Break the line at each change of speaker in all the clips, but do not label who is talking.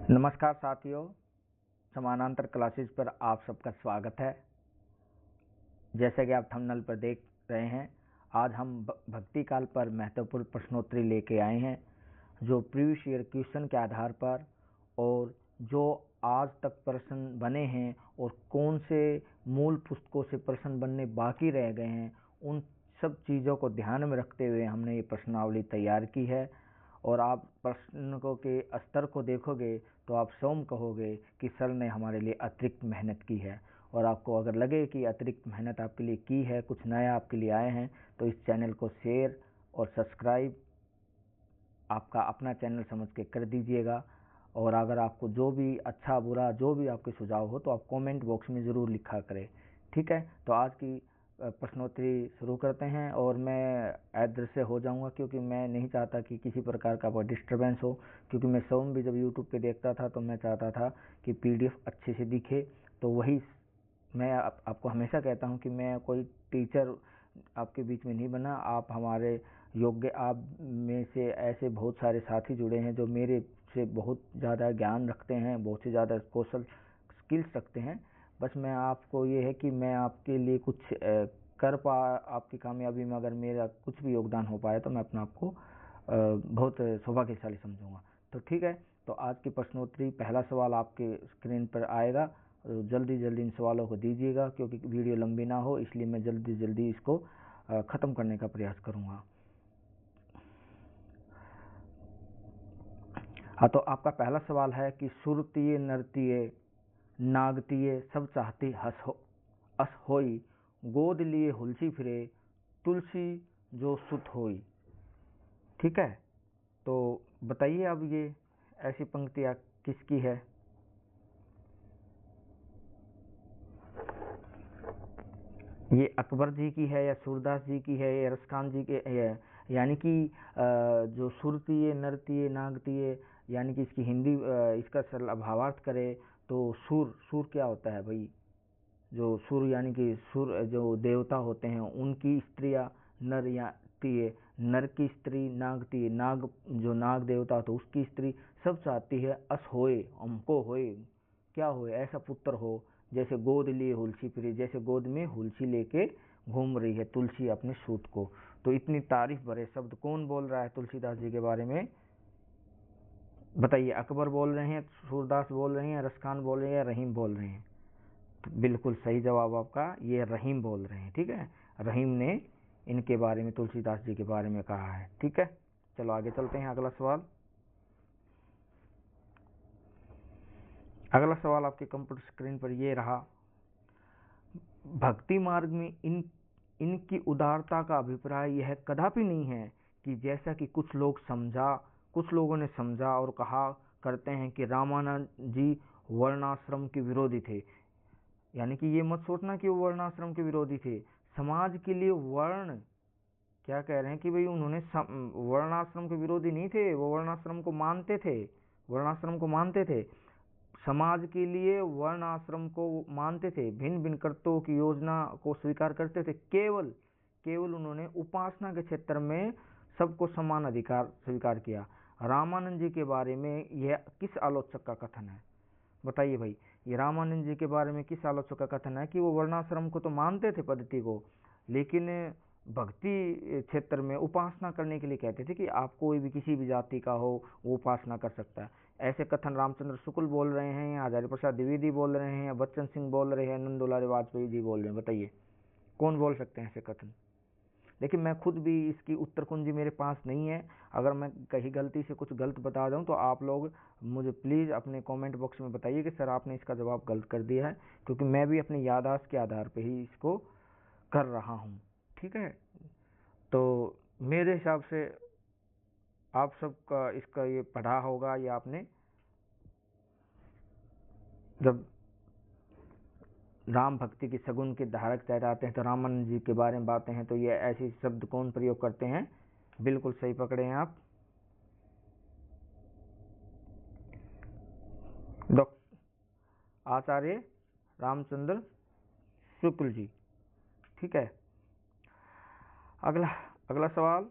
नमस्कार साथियों, समानांतर क्लासेस पर आप सबका स्वागत है। जैसे कि आप थंबनेल पर देख रहे हैं, आज हम भक्ति काल पर महत्वपूर्ण प्रश्नोत्तरी लेके आए हैं, जो प्रीवियस ईयर क्वेश्चन के आधार पर और जो आज तक प्रश्न बने हैं और कौन से मूल पुस्तकों से प्रश्न बनने बाकी रह गए हैं, उन सब चीज़ों को ध्यान में रखते हुए हमने ये प्रश्नावली तैयार की है। और आप प्रश्नों के स्तर को देखोगे तो आप स्वयं कहोगे कि सर ने हमारे लिए अतिरिक्त मेहनत की है। और आपको अगर लगे कि अतिरिक्त मेहनत आपके लिए की है, कुछ नया आपके लिए आए हैं, तो इस चैनल को शेयर और सब्सक्राइब आपका अपना चैनल समझ के कर दीजिएगा। और अगर आपको जो भी अच्छा बुरा जो भी आपके सुझाव हो तो आप कमेंट बॉक्स में ज़रूर लिखा करें, ठीक है। तो आज की प्रश्नोत्तरी शुरू करते हैं और मैं अदृश्य हो जाऊंगा क्योंकि मैं नहीं चाहता कि किसी प्रकार का कोई डिस्टर्बेंस हो, क्योंकि मैं स्वयं भी जब यूट्यूब पे देखता था तो मैं चाहता था कि पीडीएफ अच्छे से दिखे। तो वही मैं आपको हमेशा कहता हूं कि मैं कोई टीचर आपके बीच में नहीं बना। आप हमारे योग्य, आप में से ऐसे बहुत सारे साथी जुड़े हैं जो मेरे से बहुत ज़्यादा ज्ञान रखते हैं, बहुत से ज़्यादा कौशल स्किल्स रखते हैं। बस मैं आपको ये है कि मैं आपके लिए कुछ कर पा, आपकी कामयाबी में अगर मेरा कुछ भी योगदान हो पाए तो मैं अपने आप को बहुत सौभाग्यशाली समझूंगा। तो ठीक है, तो आज की प्रश्नोत्तरी पहला सवाल आपके स्क्रीन पर आएगा। जल्दी जल्दी इन सवालों को दीजिएगा क्योंकि वीडियो लंबी ना हो, इसलिए मैं जल्दी जल्दी इसको ख़त्म करने का प्रयास करूंगा। हाँ, तो आपका पहला सवाल है कि सुरतीय नृतीय नागतीय सब चाहती अस होई, गोद लिए हुलसी फिरे, तुलसी जो सुत होई। ठीक है, तो बताइए अब ये ऐसी पंक्तियाँ किसकी है? ये अकबर जी की है या सूरदास जी की है या रसखान जी की है? यानी कि जो सुरतीय नृतीय नागतीय, यानी कि इसकी हिंदी इसका सरल भावार्थ करे तो सुर, सुर क्या होता है भाई? जो सुर यानी कि सुर जो देवता होते हैं उनकी स्त्रियां नर या तीय, नर की स्त्री नागतीय, नाग जो नाग देवता तो उसकी स्त्री सब चाहती है अस होए, हमको होए, क्या होए, ऐसा पुत्र हो जैसे गोद लिए हुलसी फिरे, जैसे गोद में हुलसी लेके घूम रही है तुलसी अपने सूत को। तो इतनी तारीफ भरे शब्द कौन बोल रहा है तुलसीदास जी के बारे में? बताइए, अकबर बोल रहे हैं, सूरदास बोल रहे हैं, रसखान बोल रहे हैं या रहीम बोल रहे हैं? तो बिल्कुल सही जवाब आपका, ये रहीम बोल रहे हैं। ठीक है, रहीम ने इनके बारे में, तुलसीदास जी के बारे में कहा है। ठीक है, चलो आगे चलते हैं। अगला सवाल, अगला सवाल आपके कंप्यूटर स्क्रीन पर ये रहा। भक्ति मार्ग में इनकी उदारता का अभिप्राय यह कदापि नहीं है कि जैसा कि कुछ लोगों ने समझा और कहा करते हैं कि रामानंद जी वर्णाश्रम के विरोधी थे। यानी कि ये मत सोचना कि वो वर्णाश्रम के विरोधी थे। समाज के लिए वर्ण, क्या कह रहे हैं कि भाई उन्होंने वर्णाश्रम के विरोधी नहीं थे, वो वर्णाश्रम को मानते थे, वर्णाश्रम को मानते थे, समाज के लिए वर्ण आश्रम को मानते थे, भिन्न भिन्न कर्तव्यों की योजना को स्वीकार करते थे। केवल उन्होंने उपासना के क्षेत्र में सबको समान अधिकार स्वीकार किया। रामानंद जी के बारे में यह किस आलोचक का कथन है? बताइए भाई, ये रामानंद जी के बारे में किस आलोचक का कथन है कि वो वर्णाश्रम को तो मानते थे पद्धति को, लेकिन भक्ति क्षेत्र में उपासना करने के लिए कहते थे कि आप कोई भी किसी भी जाति का हो वो उपासना कर सकता है। ऐसे कथन रामचंद्र शुक्ल बोल रहे हैं या हजारी प्रसाद द्विवेदी बोल रहे हैं या बच्चन सिंह बोल रहे हैं, नंद दुलारे वाजपेयी जी बोल रहे हैं? बताइए कौन बोल सकते हैं ऐसे कथन? लेकिन मैं खुद भी इसकी उत्तर कुंजी मेरे पास नहीं है। अगर मैं कहीं गलती से कुछ गलत बता दूं तो आप लोग मुझे प्लीज़ अपने कमेंट बॉक्स में बताइए कि सर आपने इसका जवाब गलत कर दिया है, क्योंकि मैं भी अपनी याददाश्त के आधार पर ही इसको कर रहा हूँ। ठीक है, तो मेरे हिसाब से आप सबका इसका ये पढ़ा होगा, या आपने जब राम भक्ति की सगुन के धारक कहलाते हैं तो रामानंद जी के बारे में बातें हैं तो ये ऐसे शब्द कौन प्रयोग करते हैं? बिल्कुल सही पकड़े हैं आप, आचार्य रामचंद्र शुक्ल जी। ठीक है, अगला सवाल,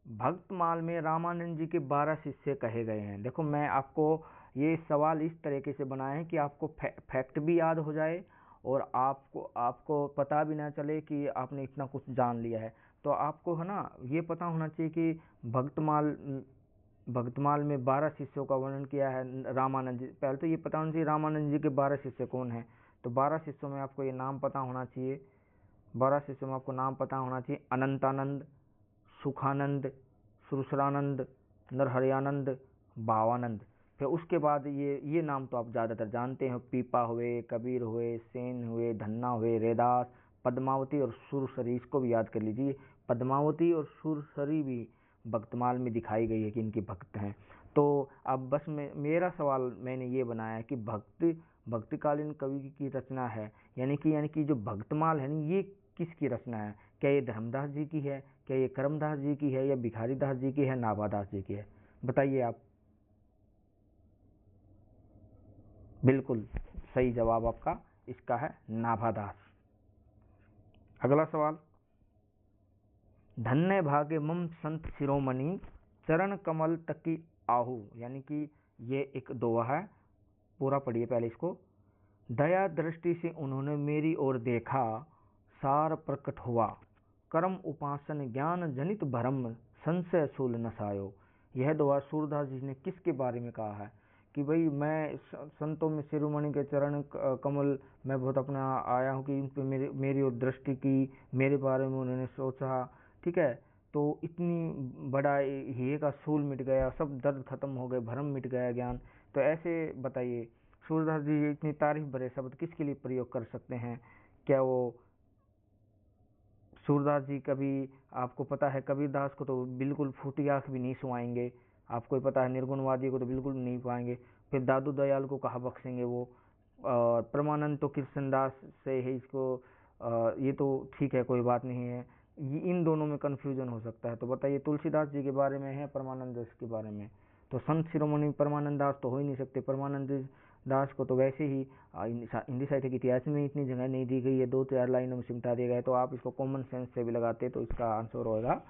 भक्तमाल में रामानंद जी के 12 शिष्य कहे गए हैं। देखो, मैं आपको ये सवाल इस तरीके से बनाए हैं कि आपको फैक्ट भी याद हो जाए और आपको पता भी ना चले कि आपने इतना कुछ जान लिया है। तो आपको है ना ये पता होना चाहिए कि भक्तमाल में 12 शिष्यों का वर्णन किया है रामानंद जी। पहले तो ये पता होना चाहिए रामानंद जी के 12 शिष्य कौन हैं। तो 12 शिष्यों में आपको ये नाम पता होना चाहिए। 12 शिष्यों में आपको नाम पता होना चाहिए: अनंतानंद, सुखानंद, सुरसरानंद, नरहरियानंद, भावानंद। फिर उसके बाद ये नाम तो आप ज़्यादातर जानते हैं: पीपा हुए, कबीर हुए, सेन हुए, धन्ना हुए, रैदास, पद्मावती और सुरसरी। इसको भी याद कर लीजिए, पद्मावती और सुरसरी भी भक्तमाल में दिखाई गई है कि इनके भक्त हैं। तो अब बस मेरा सवाल मैंने ये बनाया है कि भक्तिकालीन कवि की रचना है, यानी कि जो भक्तमाल है ना, ये किसकी रचना है? क्या ये धर्मदास जी की है, क्या ये करमदास जी की है, या भिखारी दास जी की है, नाभादास जी की है? बताइए आप। बिल्कुल सही जवाब आपका इसका है नाभादास। अगला सवाल: धन्य भाग्य मम संत शिरोमणि, चरण कमल तकी आहू। यानी कि ये एक दोहा है, पूरा पढ़िए पहले इसको। दया दृष्टि से उन्होंने मेरी ओर देखा, सार प्रकट हुआ, कर्म उपासन ज्ञान जनित भरम, संशय शूल नसायो। यह दोहा सूरदास जी ने किसके बारे में कहा है? कि भाई मैं संतों में शिरोमणि के चरण कमल मैं बहुत अपना आया हूँ कि इन पे मेरी ओर दृष्टि की, मेरे बारे में उन्होंने सोचा, ठीक है, तो इतनी बड़ा ये का सूल मिट गया, सब दर्द खत्म हो गए, भरम मिट गया, ज्ञान। तो ऐसे बताइए, सूरदास जी इतनी तारीफ भरे शब्द किसके लिए प्रयोग कर सकते हैं? क्या वो सूरदास जी कभी, आपको पता है कबीरदास को तो बिल्कुल फूटी आंख भी नहीं सुहाएंगे, आपको ही पता है निर्गुणवादी को तो बिल्कुल नहीं पाएंगे, फिर दादू दयाल को कहाँ बख्शेंगे वो, और परमानंद तो कृष्णदास से है इसको, ये तो ठीक है कोई बात नहीं है, इन दोनों में कन्फ्यूजन हो सकता है। तो बताइए तुलसीदास जी के बारे में है, परमानंद दास के बारे में? तो संत शिरोमणि परमानंद दास तो हो ही नहीं सकते। परमानंद दास को तो वैसे ही हिंदी साहित्य के इतिहास में इतनी जगह नहीं दी गई है, 2-4 लाइनों में सिमटा दिया गया है। तो आप इसको कॉमन सेंस से भी लगाते तो इसका आंसर होगा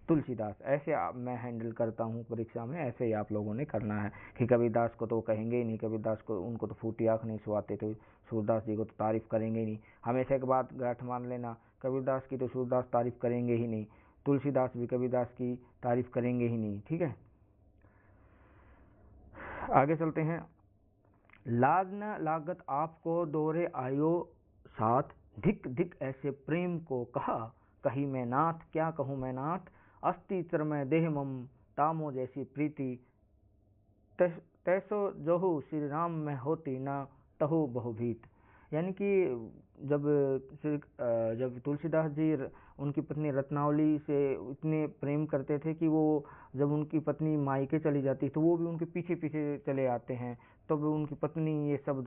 तुलसीदास। ऐसे मैं हैंडल करता हूँ परीक्षा में, ऐसे ही आप लोगों ने करना है कि कबीरदास को तो कहेंगे ही नहीं, कबीरदास को उनको तो फूटी आँख नहीं सुहाते, तो सूरदास जी को तो तारीफ करेंगे ही नहीं। हमेशा एक बात गांठ मान लेना, कबीरदास की तो सूरदास तारीफ करेंगे ही नहीं, तुलसीदास भी कबीरदास की तारीफ करेंगे ही नहीं, ठीक है। आगे चलते हैं। लाज न लागत आपको दोहरे आयो साथ, धिक धिक ऐसे प्रेम को कहा, कही मैं नाथ क्या कहूँ मैं नाथ, अस्ति चरमय देह मम, तामो जैसी प्रीति, तैसो जोहु श्री राम में होती न, तहु बहुभीत। यानी कि जब जब तुलसीदास जी उनकी पत्नी रत्नावली से इतने प्रेम करते थे कि वो जब उनकी पत्नी मायके चली जाती तो वो भी उनके पीछे पीछे चले आते हैं, तो भी उनकी पत्नी ये शब्द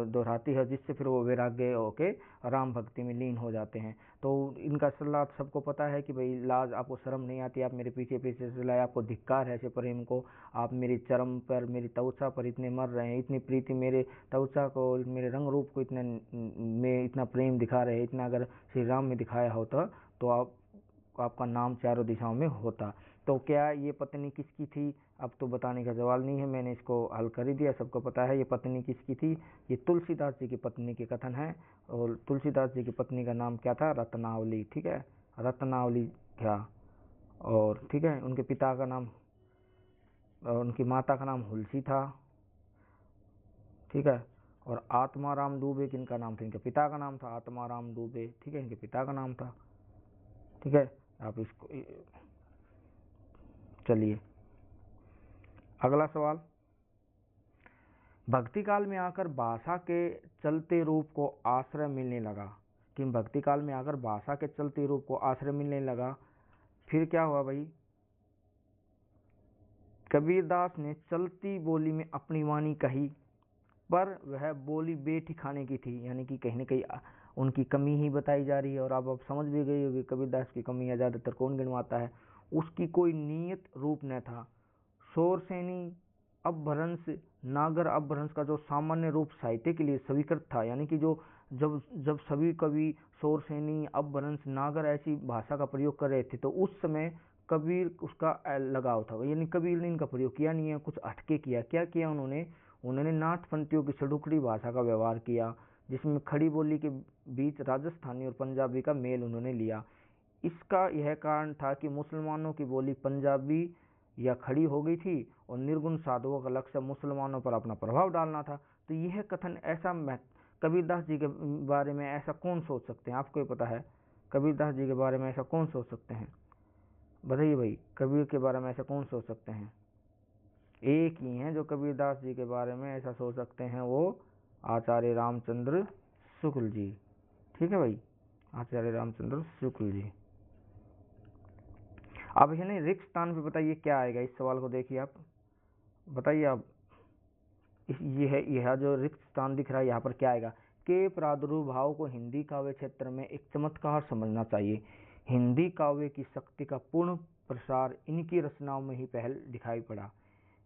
दोहराती है, जिससे फिर वो वैराग्य होके राम भक्ति में लीन हो जाते हैं। तो इनका सलाह सबको पता है कि भाई लाज, आपको शर्म नहीं आती, आप मेरे पीछे पीछे चलाए, आपको धिक्कार है ऐसे प्रेम को, आप मेरी चरम पर, मेरी त्वचा पर इतने मर रहे हैं, इतनी प्रीति मेरे त्वचा को, मेरे रंग रूप को इतने में इतना प्रेम दिखा रहे हैं, इतना अगर श्री राम में दिखाया होता तो आपका नाम चारों दिशाओं में होता। तो क्या ये पत्नी किसकी थी? अब तो बताने का सवाल नहीं है, मैंने इसको हल कर ही दिया, सबको पता है ये पत्नी किसकी थी। ये तुलसीदास जी की पत्नी के कथन है, और तुलसीदास जी की पत्नी का नाम क्या था? रत्नावली, ठीक है, रत्नावली था। और ठीक है, उनके पिता का नाम, उनकी माता का नाम हुलसी था, ठीक है। और आत्माराम दुबे किनका नाम था? इनके पिता का नाम था आत्माराम दुबे, ठीक है, इनके पिता का नाम था, ठीक है। आप इसको, चलिए अगला सवाल। भक्ति काल में आकर भाषा के चलते रूप को आश्रय मिलने लगा, कि भक्ति काल में आकर भाषा के चलते रूप को आश्रय मिलने लगा, फिर क्या हुआ भाई? कबीरदास ने चलती बोली में अपनी वाणी कही, पर वह बोली बेठिकाने की थी, यानी कि कहीं न कहीं उनकी कमी ही बताई जा रही है। और आप समझ भी गई होगी कबीरदास की कमियां ज़्यादातर कौन गिनवाता है? उसकी कोई नियत रूप न था। शोरसेनी अपभ्रंश, नागर अपभ्रंश का जो सामान्य रूप साहित्य के लिए स्वीकृत था, यानी कि जो जब जब सभी कवि शोरसेनी, अपभ्रंश, नागर ऐसी भाषा का प्रयोग कर रहे थे, तो उस समय कबीर उसका लगाव था, यानी कबीर ने इनका प्रयोग किया नहीं है, कुछ हटके किया। क्या किया उन्होंने? उन्होंने नाथपंथियों की सड़ुकड़ी भाषा का व्यवहार किया, जिसमें खड़ी बोली के बीच राजस्थानी और पंजाबी का मेल उन्होंने लिया। इसका यह कारण था कि मुसलमानों की बोली पंजाबी या खड़ी हो गई थी और निर्गुण साधुओं का लक्ष्य मुसलमानों पर अपना प्रभाव डालना था। तो यह कथन ऐसा कबीरदास जी के बारे में ऐसा कौन सोच सकते हैं? आपको ही पता है कबीरदास जी के बारे में ऐसा कौन सोच सकते हैं? बताइए भाई, कबीर के बारे में ऐसा कौन सोच सकते हैं? एक ही हैं जो कबीरदास जी के बारे में ऐसा सोच सकते हैं, वो आचार्य रामचंद्र शुक्ल जी। ठीक है भाई, आचार्य रामचंद्र शुक्ल जी। अब है ना रिक्त स्थान पे बताइए क्या आएगा? इस सवाल को देखिए आप, बताइए आप, यह जो रिक्त स्थान दिख रहा है यहाँ पर क्या आएगा? के प्रादुर्भाव को हिंदी काव्य क्षेत्र में एक चमत्कार समझना चाहिए। हिंदी काव्य की शक्ति का पूर्ण प्रसार इनकी रचनाओं में ही पहल दिखाई पड़ा।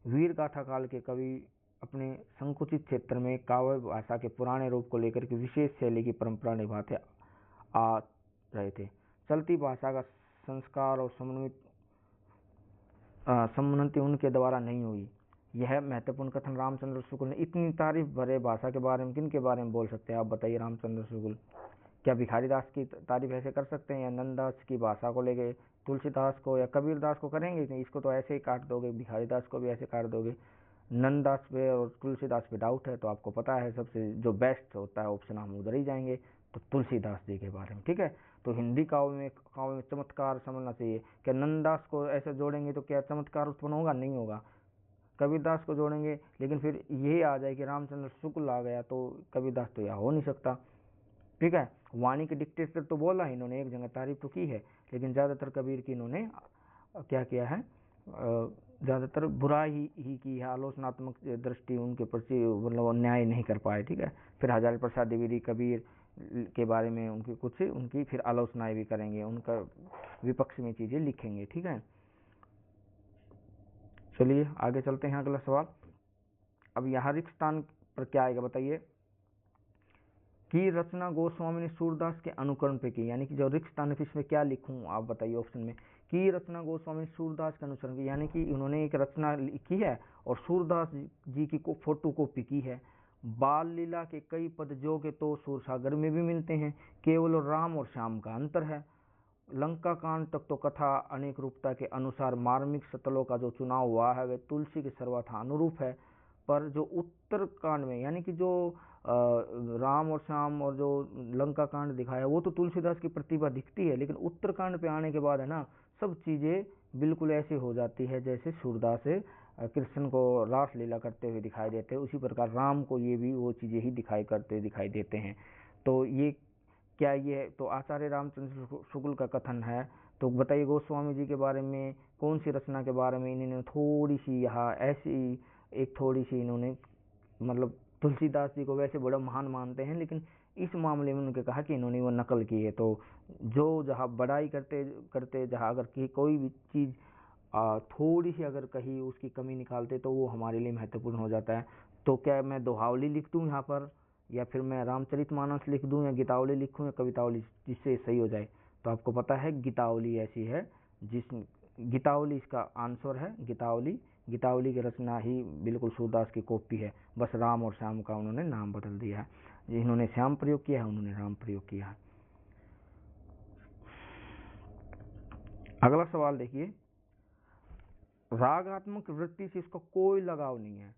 वीर गाथा काल के कवि अपने संकुचित क्षेत्र में काव्य भाषा के पुराने रूप को लेकर के विशेष शैली की परंपरा निभाते आ रहे थे। चलती भाषा का संस्कार और सम्मति उनके द्वारा नहीं हुई। यह महत्वपूर्ण कथन रामचंद्र शुक्ल ने इतनी तारीफ भरे भाषा के बारे में किन के बारे में बोल सकते हैं? आप बताइए रामचंद्र शुक्ल। क्या भिखारीदास की तारीफ ऐसे कर सकते हैं, या नंददास की भाषा को लेके तुलसीदास को या कबीरदास को करेंगे? नहीं, इसको तो ऐसे ही काट दोगे, भिखारीदास को भी ऐसे काट दोगे। नंददास पे और तुलसीदास पे डाउट है, तो आपको पता है सबसे जो बेस्ट होता है ऑप्शन, हम उधर ही जाएंगे, तो तुलसीदास जी के बारे में। ठीक है, तो हिंदी काव्य में चमत्कार समझना चाहिए। क्या नंददास को ऐसे जोड़ेंगे तो क्या चमत्कार उत्पन्न होगा? नहीं होगा। कबीरदास को जोड़ेंगे, लेकिन फिर ये आ जाए कि रामचंद्र शुक्ल आ गया, तो कबीरदास तो यह हो नहीं सकता। ठीक है, वाणी के डिक्टेटर तो बोला इन्होंने, एक जगह तारीफ तो की है, लेकिन ज़्यादातर कबीर की इन्होंने क्या किया है? ज़्यादातर बुराई ही की है, आलोचनात्मक दृष्टि उनके प्रति, मतलब न्याय नहीं कर पाए। ठीक है, फिर हजारी प्रसाद द्विवेदी कबीर के बारे में उनकी फिर आलोचनाएं भी करेंगे, उनका विपक्ष में चीज़ें लिखेंगे। ठीक है, चलिए आगे चलते हैं, अगला सवाल। अब यहाँ रिक्त स्थान पर क्या आएगा बताइए? की रचना गोस्वामी ने सूरदास के अनुकरण पे की, यानी कि जो रिक्त स्थान है इसमें क्या लिखूं? आप बताइए ऑप्शन में। की रचना गोस्वामी ने सूरदास के अनुसरण की, यानी कि उन्होंने एक रचना लिखी है और सूरदास जी की फोटो कॉपी की है। बाल लीला के कई पद जो के तो सूरसागर में भी मिलते हैं, केवल राम और श्याम का अंतर है। लंका कांड तक तो कथा अनेक रूपता के अनुसार मार्मिक सतलों का जो चुनाव हुआ है वह तुलसी के सर्वथा अनुरूप है, पर जो उत्तर कांड में, यानी कि जो राम और श्याम और जो लंका कांड दिखाया वो तो तुलसीदास की प्रतिभा दिखती है, लेकिन उत्तर कांड पे आने के बाद है ना, सब चीज़ें बिल्कुल ऐसी हो जाती है जैसे सूरदास कृष्ण को रास लीला करते हुए दिखाई देते हैं, उसी प्रकार राम को ये भी वो चीज़ें ही दिखाई देते हैं। तो ये क्या ये तो आचार्य रामचंद्र शुक्ल का कथन है। तो बताइए गोस्वामी जी के बारे में कौन सी रचना के बारे में इन्होंने थोड़ी सी यहाँ ऐसी एक थोड़ी सी इन्होंने, मतलब तुलसीदास जी को वैसे बड़ा महान मानते हैं, लेकिन इस मामले में उन्होंने कहा कि इन्होंने वो नकल की है। तो जो जहाँ बड़ाई करते करते जहाँ अगर कोई भी चीज़ थोड़ी सी अगर कहीं उसकी कमी निकालते तो वो हमारे लिए महत्वपूर्ण हो जाता है। तो क्या मैं दोहावली लिख दूँ यहाँ पर, या फिर मैं रामचरितमानस लिख दूँ, या गीतावली लिखूँ, या कवितावली, जिससे सही हो जाए? तो आपको पता है गीतावली ऐसी है गीतावली इसका आंसर है। गीतावली की रचना ही बिल्कुल सूरदास की कॉपी है, बस राम और श्याम का उन्होंने नाम बदल दिया है। इन्होंने श्याम प्रयोग किया है, उन्होंने राम प्रयोग किया है। अगला सवाल देखिए, रागात्मक वृत्ति से इसका कोई लगाव नहीं है,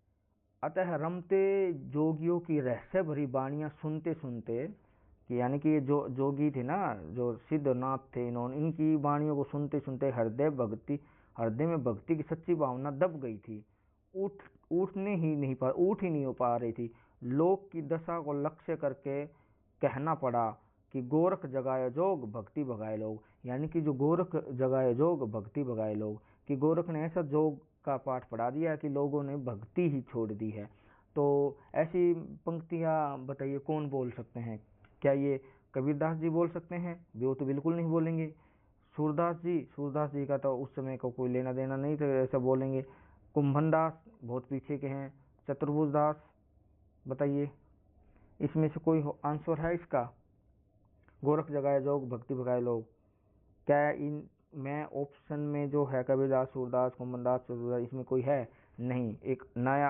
अतः रमते जोगियों की रहस्य भरी वाणियां सुनते सुनते, कि यानी कि जो जोगी थे ना, जो सिद्धनाथ थे, इन्होंने इनकी वाणियों को सुनते सुनते हृदय में भक्ति की सच्ची भावना दब गई थी, उठ ही नहीं हो पा रही थी। लोक की दशा को लक्ष्य करके कहना पड़ा कि गोरख जगाए जोग भक्ति भगाए लोग, यानी कि जो गोरख जगाए जोग भक्ति भगाए लोग, कि गोरख ने ऐसा जोग का पाठ पढ़ा दिया कि लोगों ने भक्ति ही छोड़ दी है। तो ऐसी पंक्तियां बताइए कौन बोल सकते हैं? क्या ये कबीरदास जी बोल सकते हैं? वो तो बिल्कुल नहीं बोलेंगे। सूरदास जी का तो उस समय को कोई लेना देना नहीं, तो ऐसा बोलेंगे। कुंभनदास बहुत पीछे के हैं। चतुर्भुज दास, बताइए इसमें से कोई आंसर है इसका? गोरख जगाए जोग भक्ति भगाए लोग, क्या इन में ऑप्शन में जो है कबीरदास, सूरदास, कुंभनदास, चतुर्भुज, इसमें कोई है? नहीं। एक नया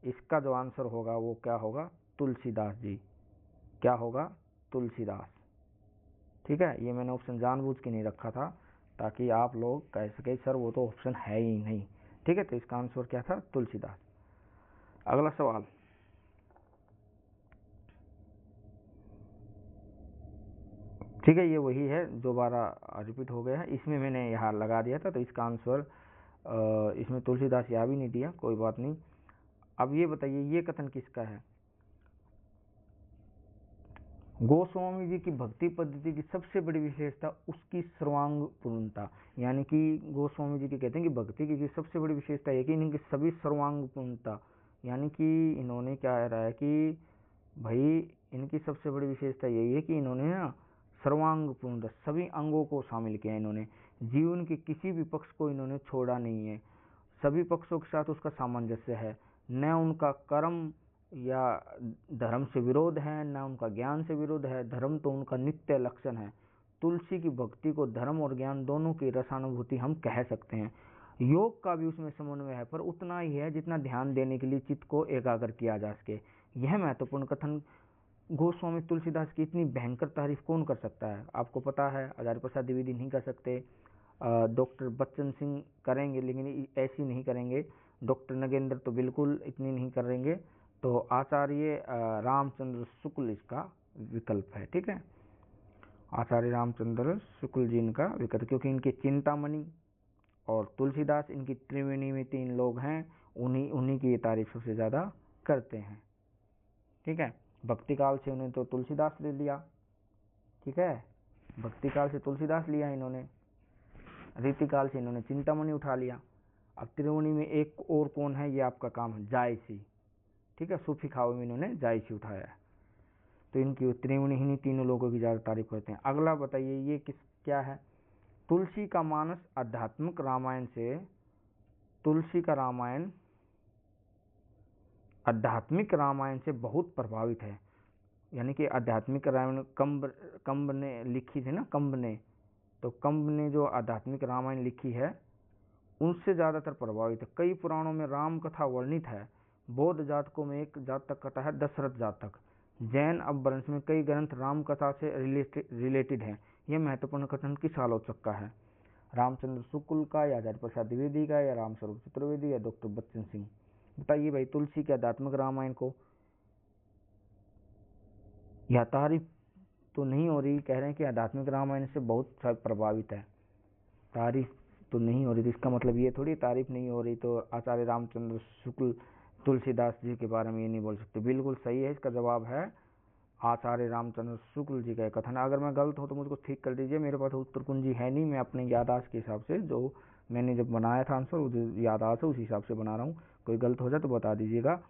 इसका जो आंसर होगा वो क्या होगा? तुलसीदास जी। क्या होगा? तुलसीदास। ठीक है, ये मैंने ऑप्शन जानबूझ के नहीं रखा था ताकि आप लोग कह सके सर वो तो ऑप्शन है ही नहीं। ठीक है, तो इसका आंसर क्या था? तुलसीदास। अगला सवाल, ठीक है, ये वही है दोबारा रिपीट हो गया है, इसमें मैंने यहाँ लगा दिया था, तो इसका आंसर इसमें तुलसीदास यहाँ भी नहीं दिया, कोई बात नहीं। अब ये बताइए, ये कथन किसका है? गोस्वामी जी की भक्ति पद्धति की सबसे बड़ी विशेषता उसकी सर्वांग पूर्णता, यानी कि गोस्वामी जी की कहते हैं कि भक्ति की सबसे बड़ी विशेषता है कि इनकी सभी सर्वांग पूर्णता, यानी कि इन्होंने क्या कह रहा है कि भाई इनकी सबसे बड़ी विशेषता यही है कि इन्होंने ना सर्वांग पूर्णता, सभी अंगों को शामिल किया इन्होंने, जीवन के किसी भी पक्ष को इन्होंने छोड़ा नहीं है, सभी पक्षों के साथ उसका सामंजस्य है, न उनका कर्म या धर्म से विरोध है, न उनका ज्ञान से विरोध है, धर्म तो उनका नित्य लक्षण है। तुलसी की भक्ति को धर्म और ज्ञान दोनों की रसानुभूति हम कह सकते हैं। योग का भी उसमें समन्वय है, पर उतना ही है जितना ध्यान देने के लिए चित्त को एकाग्र किया जा सके। यह महत्वपूर्ण कथन गोस्वामी तुलसीदास की इतनी भयंकर तारीफ कौन कर सकता है? आपको पता है, आचार्य प्रसाद द्विवेदी नहीं कर सकते, डॉक्टर बच्चन सिंह करेंगे लेकिन ऐसी नहीं करेंगे, डॉक्टर नगेंद्र तो बिल्कुल इतनी नहीं करेंगे, तो आचार्य रामचंद्र शुक्ल इसका विकल्प है। ठीक है, आचार्य रामचंद्र शुक्ल जी इनका विकल्प, क्योंकि इनकी चिंतामणि और तुलसीदास इनकी त्रिवेणी में 3 लोग हैं, उन्हीं की ये तारीफ सबसे ज़्यादा करते हैं। ठीक है, भक्ति काल से उन्हें तो तुलसीदास ले लिया, ठीक है, भक्ति काल से तुलसीदास लिया इन्होंने, रीतिकाल से इन्होंने चिंतामणि उठा लिया। अब त्रिवेणी में एक और कौन है, ये आपका काम है, जायसी। ठीक है, सूफी खावे में इन्होंने जायसी उठाया है, तो इनकी त्रिवेणी ही नहीं, तीनों लोगों की ज़्यादा तारीफ करते हैं। अगला बताइए, ये क्या है? तुलसी का मानस आध्यात्मिक रामायण से, तुलसी का रामायण आध्यात्मिक रामायण से बहुत प्रभावित है, यानी कि आध्यात्मिक रामायण कंब ने लिखी थी ना, कंब ने, तो कंब ने जो आध्यात्मिक रामायण लिखी है उनसे ज़्यादातर प्रभावित है। कई पुराणों में राम कथा वर्णित है, बौद्ध जातकों में एक जातक कथा है दशरथ जातक, जैन अपभ्रंश में कई ग्रंथ राम कथा से रिलेटेड हैं। यह महत्वपूर्ण कथन किस आलोचक का है? रामचंद्र शुक्ल का, या आचार्य प्रसाद द्विवेदी का, या रामस्वरूप चतुर्वेदी, या डॉक्टर बच्चन सिंह? बताइए भाई, तुलसी के आध्यात्मिक रामायण को यह तारीफ तो नहीं हो रही, कह रहे हैं कि आध्यात्मिक रामायण से बहुत प्रभावित है, तारीफ तो नहीं हो रही, तो इसका मतलब ये थोड़ी तारीफ नहीं हो रही तो आचार्य रामचंद्र शुक्ल तुलसीदास जी के बारे में ये नहीं बोल सकते। बिल्कुल सही है, इसका जवाब है आचार्य रामचंद्र शुक्ल जी का कथन। अगर मैं गलत हो तो मुझको ठीक कर दीजिए, मेरे पास उत्तर कुंजी है नहीं, मैं अपने याददाश्त के हिसाब से, जो मैंने जब बनाया था आंसर याददाश्त है उस हिसाब से बना रहा हूँ, कोई गलत हो जाए तो बता दीजिएगा।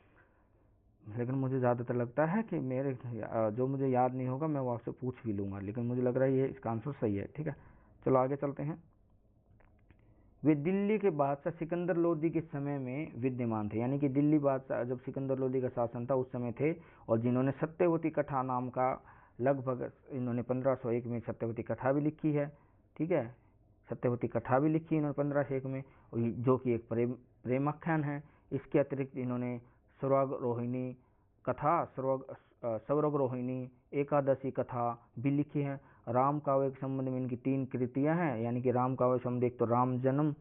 लेकिन मुझे ज़्यादातर लगता है कि मेरे जो मुझे याद नहीं होगा मैं वो आपसे पूछ भी लूँगा, लेकिन मुझे लग रहा है ये इसका आंसर सही है। ठीक है, चलो आगे चलते हैं। वे दिल्ली के बादशाह सिकंदर लोदी के समय में विद्यमान थे, यानी कि दिल्ली बादशाह जब सिकंदर लोदी का शासन था उस समय थे, और जिन्होंने सत्यवती कथा नाम का लगभग इन्होंने 1501 में सत्यवती कथा भी लिखी है। ठीक है, सत्यवती कथा भी लिखी इन्होंने 1501 में, जो कि एक प्रेमाख्यान है। इसके अतिरिक्त इन्होंने स्वराग रोहिणी कथा, स्वराग रोहिणी एकादशी कथा भी लिखी है। राम काव्य के संबंध में इनकी 3 कृतियां हैं, यानी कि राम काव्य संबंध एक तो राम जन्म,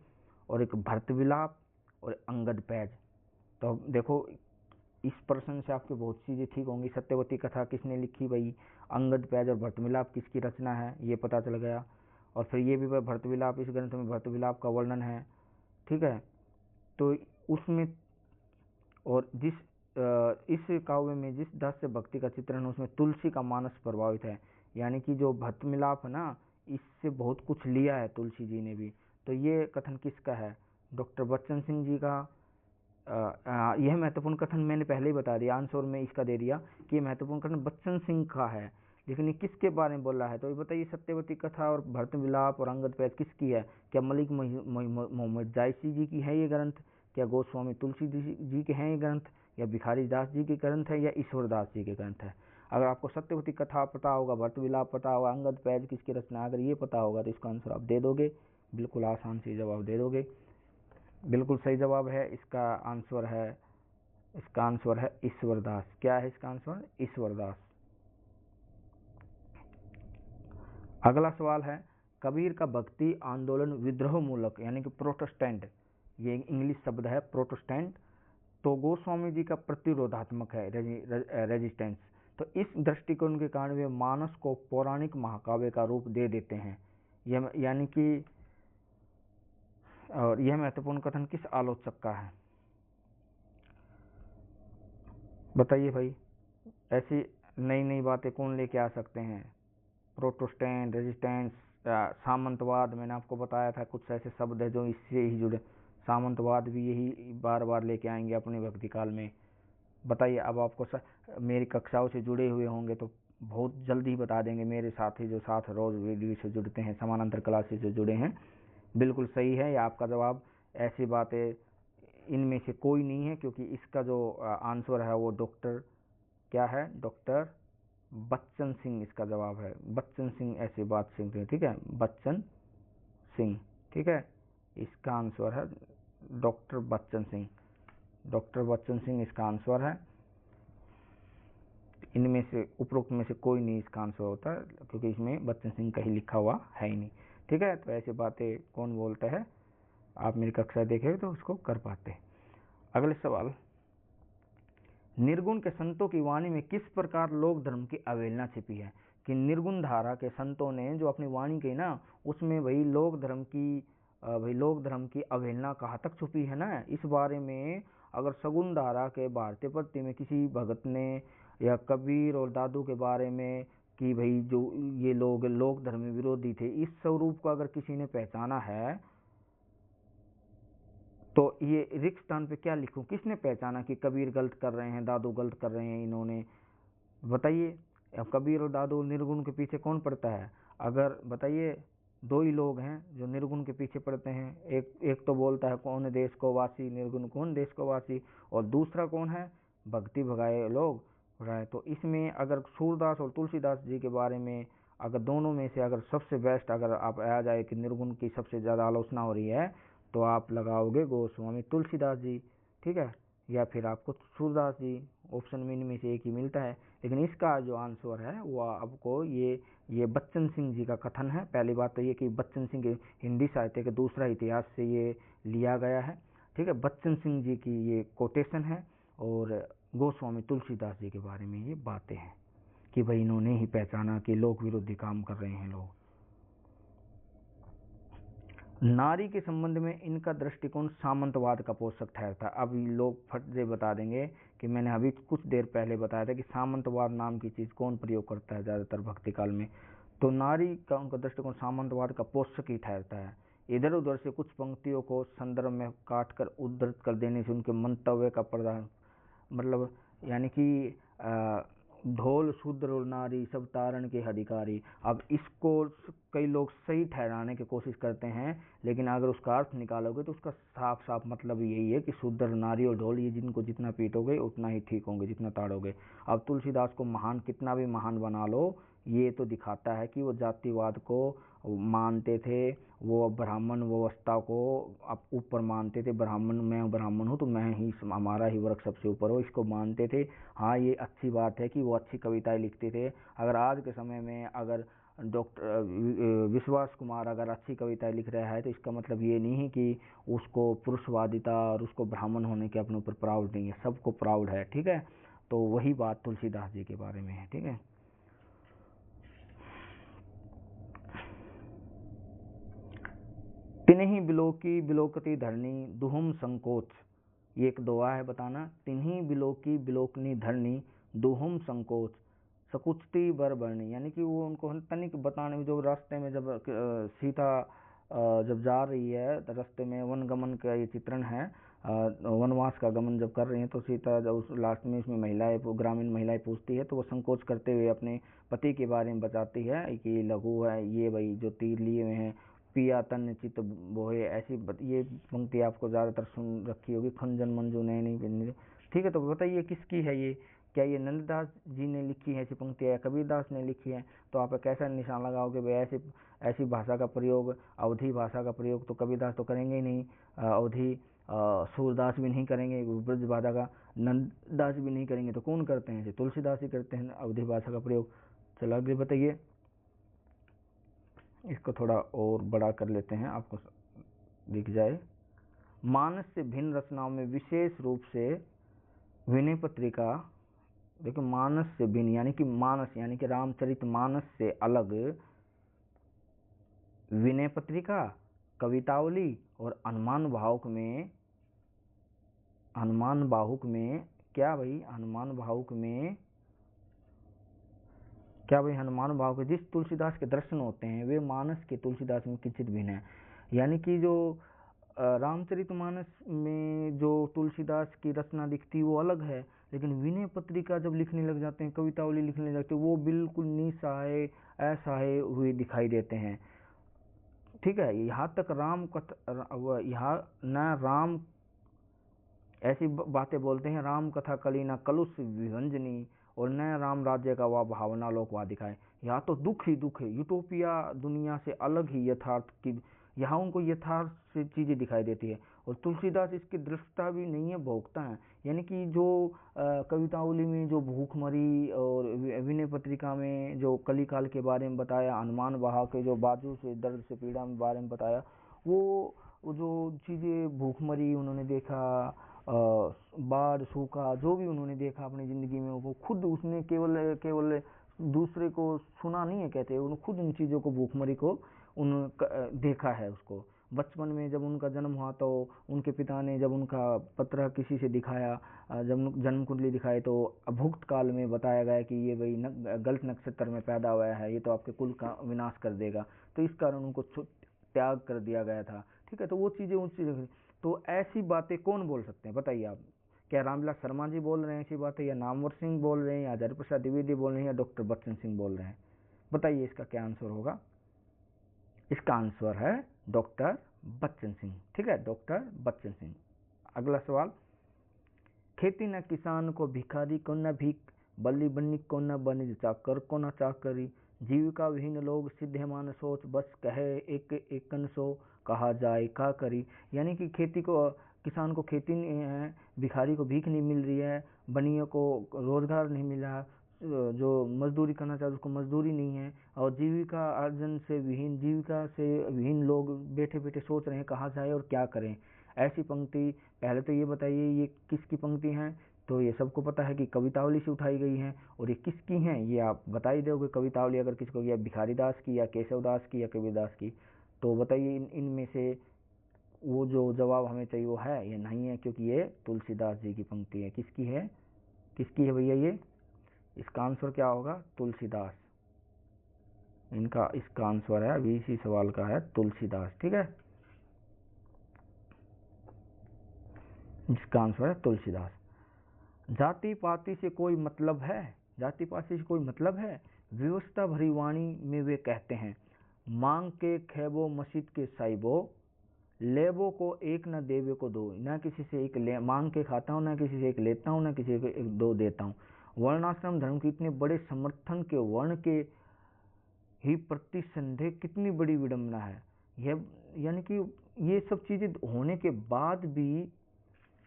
और एक भरत विलाप, और अंगद पैज। तो देखो इस प्रश्न से आपके बहुत चीज़ें ठीक होंगी। सत्यवती कथा किसने लिखी भाई, अंगद पैज और भरत विलाप किसकी रचना है ये पता चल गया, और फिर ये भी भरत विलाप, इस ग्रंथ में भरत विलाप का वर्णन है। ठीक है, तो उसमें और इस काव्य में जिस दास से भक्ति का चित्रण है उसमें तुलसी का मानस प्रभावित है, यानी कि जो भक्त मिलाप है ना, इससे बहुत कुछ लिया है तुलसी जी ने भी। तो ये कथन किसका है? डॉक्टर बच्चन सिंह जी का। यह महत्वपूर्ण कथन मैंने पहले ही बता दिया, आंसर में इसका दे दिया कि महत्वपूर्ण कथन बच्चन सिंह का है, लेकिन ये किसके बारे में बोला है? तो ये बताइए, सत्यवती कथा और भरत विलाप और अंगद पैज किसकी है? क्या मलिक मोहम्मद जायसी जी की है ये ग्रंथ? क्या गोस्वामी तुलसी जी के हैं ये ग्रंथ? या भिखारी दास जी के ग्रंथ है? या ईश्वरदास जी के ग्रंथ है? अगर आपको सत्यवती कथा पता होगा, भरत विलाप पता होगा, अंगद पैज किसकी रचना, अगर ये पता होगा तो इसका आंसर आप दे दोगे, बिल्कुल आसान से जवाब दे दोगे। बिल्कुल सही जवाब है, इसका आंसर है इसका आंसर है ईश्वरदास। क्या है इसका आंसर? ईश्वरदास। अगला सवाल है, कबीर का भक्ति आंदोलन विद्रोह मूलक यानी कि प्रोटेस्टेंट, ये इंग्लिश शब्द है प्रोटेस्टेंट, तो गोस्वामी जी का प्रतिरोधात्मक है, रेजिस्टेंस। तो इस दृष्टिकोण के कारण वे मानस को पौराणिक महाकाव्य का रूप दे देते हैं। यह यानी कि, और यह महत्वपूर्ण कथन किस आलोचक का है? बताइए भाई, ऐसी नई नई बातें कौन लेके आ सकते हैं? प्रोटेस्टेंट, रेजिस्टेंस, सामंतवाद, मैंने आपको बताया था कुछ ऐसे शब्द है जो इससे ही जुड़े। सामंतवाद भी यही बार बार लेके आएंगे अपने भक्ति काल में। बताइए, अब आपको मेरी कक्षाओं से जुड़े हुए होंगे तो बहुत जल्दी बता देंगे। मेरे साथी जो साथ रोज वीडियो से जुड़ते हैं, समानांतर क्लासेस से जुड़े हैं, बिल्कुल सही है ये आपका जवाब। ऐसी बातें इनमें से कोई नहीं है, क्योंकि इसका जो आंसर है वो डॉक्टर क्या है? डॉक्टर बच्चन सिंह इसका जवाब है। बच्चन सिंह ऐसी बात सिंह, ठीक है, बच्चन सिंह, ठीक है, इसका आंसर है डॉक्टर बच्चन सिंह। डॉक्टर बच्चन सिंह इसका आंसर है। इनमें से उपरोक्त में से कोई नहीं इसका आंसर होता है, क्योंकि इसमें बच्चन सिंह का ही लिखा हुआ है ही नहीं, ठीक है। तो ऐसी बातें कौन बोलता है? आप मेरी कक्षा देखें तो उसको कर पाते हैं। अगले सवाल, निर्गुण के संतों की वाणी में किस प्रकार लोक धर्म की अवहेलना छिपी है? कि निर्गुण धारा के संतों ने जो अपनी वाणी कही ना, उसमें वही लोक धर्म की अवहेलना कहाँ तक छुपी है ना, इस बारे में अगर सगुण धारा के भारतीय पत्ती में किसी भगत ने या कबीर और दादू के बारे में कि भाई जो ये लोग लोक धर्म विरोधी थे, इस स्वरूप को अगर किसी ने पहचाना है तो ये रिक्त स्थान पे क्या लिखूं? किसने पहचाना कि कबीर गलत कर रहे हैं, दादू गलत कर रहे हैं इन्होंने? बताइए, अब कबीर और दादू निर्गुण के पीछे कौन पड़ता है? अगर बताइए, दो ही लोग हैं जो निर्गुण के पीछे पड़ते हैं। एक तो बोलता है कौन देश को वासी, निर्गुण कौन देश को वासी, और दूसरा कौन है? भक्ति भगाए लोग भगाए। तो इसमें अगर सूरदास और तुलसीदास जी के बारे में अगर दोनों में से अगर सबसे बेस्ट अगर आप आ जाए कि निर्गुण की सबसे ज़्यादा आलोचना हो रही है, तो आप लगाओगे गोस्वामी तुलसीदास जी, ठीक है, या फिर आपको सूरदास जी। ऑप्शन में इनमें से एक ही मिलता है। लेकिन इसका जो आंसर है वो आपको ये बच्चन सिंह जी का कथन है। पहली बात तो ये कि बच्चन सिंह के हिंदी साहित्य के दूसरा इतिहास से ये लिया गया है, ठीक है। बच्चन सिंह जी की ये कोटेशन है, और गोस्वामी तुलसीदास जी के बारे में ये बातें हैं कि भाई इन्होंने ही पहचाना कि लोक विरोधी काम कर रहे हैं लोग। नारी के संबंध में इनका दृष्टिकोण सामंतवाद का पोषक ठहरता है। अब लोग फट से बता देंगे कि मैंने अभी कुछ देर पहले बताया था कि सामंतवाद नाम की चीज कौन प्रयोग करता है ज्यादातर भक्ति काल में, तो नारी का उनका दृष्टिकोण सामंतवाद का पोषक ही ठहरता है। इधर उधर से कुछ पंक्तियों को संदर्भ में काट कर उद्धृत कर देने से उनके मंतव्य का प्रदान, मतलब यानी कि ढोल शूद्र और नारी सब तारण के अधिकारी। अब इसको कई लोग सही ठहराने की कोशिश करते हैं, लेकिन अगर उसका अर्थ निकालोगे तो उसका साफ साफ मतलब यही है कि शूद्र, नारी और ढोल ये जिनको जितना पीटोगे उतना ही ठीक होंगे, जितना ताड़ोगे। अब तुलसीदास को महान कितना भी महान बना लो, ये तो दिखाता है कि वो जातिवाद को मानते थे, वो ब्राह्मण व्यवस्था को अब ऊपर मानते थे। ब्राह्मण, मैं ब्राह्मण हूँ तो मैं ही, हमारा ही वर्ग सबसे ऊपर हो, इसको मानते थे। हाँ, ये अच्छी बात है कि वो अच्छी कविताएं लिखते थे। अगर आज के समय में अगर डॉक्टर विश्वास कुमार अगर अच्छी कविताएं लिख रहा है तो इसका मतलब ये नहीं है कि उसको पुरुषवादिता और उसको ब्राह्मण होने के अपने ऊपर प्राउड नहीं है, सबको प्राउड है, ठीक है। तो वही बात तुलसीदास जी के बारे में है, ठीक है। तिन्ही बिलोकी बिलोकती धरनी दुहुम संकोच, ये एक दुआ है, बताना। तिन्ही बिलोकी बिलोकनी धरनी दुहुम संकोच सकुचती बर बरनी, यानी कि वो उनको तनिक बताने में, जो रास्ते में जब सीता जब जा रही है तो रास्ते में वन गमन का ये चित्रण है। वनवास का गमन जब कर रही है तो सीता जब उस लास्ट में इसमें महिलाएं, ग्रामीण महिलाएं पूछती है तो वो संकोच करते हुए अपने पति के बारे में बताती है कि लघु है ये भाई जो तीर लिए हुए हैं, पिया तन चित बोहे, ऐसी ये पंक्ति आपको ज़्यादातर सुन रखी होगी। खंजन मंजू नैनी, ठीक है। तो बताइए किसकी है ये? क्या ये नंददास जी ने लिखी है ऐसी पंक्तियाँ, या कबीरदास ने लिखी है? तो आप कैसा निशान लगाओगे भाई? ऐसी भाषा का प्रयोग, अवधी भाषा का प्रयोग तो कबीरदास तो करेंगे ही नहीं। अवधी सूरदास भी नहीं करेंगे, ब्रज भाषा का नंददास भी नहीं करेंगे, तो कौन करते हैं? तुलसीदास ही करते हैं अवधी भाषा का प्रयोग। चलो आगे बताइए, इसको थोड़ा और बड़ा कर लेते हैं, आपको दिख जाए। मानस से भिन्न रचनाओं में विशेष रूप से विनय पत्रिका, देखो मानस से भिन्न यानी कि मानस यानी कि रामचरित मानस से अलग विनय पत्रिका, कवितावली और हनुमान बाहुक में क्या भाई हनुमान बाहुक जिस तुलसीदास के दर्शन होते हैं वे मानस के तुलसीदास में किंचित भिन्न है। यानी कि जो रामचरितमानस में जो तुलसीदास की रचना दिखती है वो अलग है, लेकिन विनय पत्रिका जब लिखने लग जाते हैं, कवितावली लिखने लग जाते हैं, वो बिल्कुल निसहाय असहाय हुए दिखाई देते हैं। ठीक है, यहाँ तक राम ऐसी बातें बोलते हैं, राम कथा कली न कलुष विभंजनी, और न राम राज्य का वह भावना लोक वह दिखाए। यहाँ तो दुख ही दुख है, यूटोपिया दुनिया से अलग ही यथार्थ की, यहाँ उनको यथार्थ से चीजें दिखाई देती है। और तुलसीदास इसकी दृष्टता भी नहीं है, भोगता है। यानी कि जो कवितावली में जो भूखमरी और विनय पत्रिका में जो कलिकाल के बारे में बताया, हनुमान वाह के जो बाजू से दर्द से पीड़ा में बारे में बताया, वो जो चीजें भूखमरी उन्होंने देखा, बाढ़ सूखा जो भी उन्होंने देखा अपनी जिंदगी में, वो खुद उसने केवल दूसरे को सुना नहीं है, कहते उन्होंने खुद उन चीजों को भूखमरी को देखा है। उसको बचपन में जब उनका जन्म हुआ तो उनके पिता ने जब उनका पत्र किसी से दिखाया, जब जन्म कुंडली दिखाई, तो अभुक्त काल में बताया गया कि ये भाई गलत नक्षत्र में पैदा हुआ है, ये तो आपके कुल का विनाश कर देगा, तो इस कारण उनको त्याग कर दिया गया था। ठीक है, तो वो चीजें तो ऐसी बातें कौन बोल सकते हैं बताइए आप? क्या रामविलास शर्मा जी बोल रहे हैं ऐसी बातें, या नामवर सिंह बोल रहे हैं, या हजारी प्रसाद द्विवेदी बोल रहे हैं, या डॉक्टर बच्चन सिंह बोल रहे हैं? बताइए इसका क्या आंसर होगा? इसका आंसर है डॉक्टर बच्चन सिंह। ठीक है, डॉक्टर बच्चन सिंह। अगला सवाल, खेती न किसान को भिखारी को न भीख, बल्ली बन्नी को न बनिज चाकर को न चाकरी, जीविका विहीन लोग सिद्धमान सोच, बस कहे एक एकन सो, कहा जाए का करी। यानी कि किसान को खेती नहीं है, भिखारी को भीख नहीं मिल रही है, बनियों को रोजगार नहीं मिला, जो मजदूरी करना चाहते उसको मजदूरी नहीं है, और जीविका से विहीन लोग बैठे बैठे सोच रहे हैं कहाँ जाए और क्या करें। ऐसी पंक्ति, पहले तो ये बताइए ये किसकी पंक्ति है? तो ये सबको पता है कि कवितावली से उठाई गई है, और ये किसकी हैं ये आप बता ही दोगे। कवितावली अगर किसको, या भिखारी दास की, या केशवदास की, या कबीरदास की, तो बताइए इनमें से वो जो जवाब हमें चाहिए वो है या नहीं है, क्योंकि ये तुलसीदास जी की पंक्ति है। किसकी है भैया ये? इसका आंसर क्या होगा? तुलसीदास। इसका आंसर है, अभी इसी सवाल का है, तुलसीदास। ठीक है, इसका आंसर है तुलसीदास। जाति पाति से कोई मतलब है, व्यवस्था भरी वाणी में वे कहते हैं, मांग के खैबो मस्जिद के साइबो, लेबो को एक न देवे को दो। न किसी से एक मांग के खाता हूँ, न किसी से एक लेता हूँ, न किसी को एक दो देता हूँ। वर्णाश्रम धर्म के इतने बड़े समर्थन के वर्ण के ही प्रति संदेह कितनी बड़ी विडंबना है। यानी कि ये सब चीजें होने के बाद भी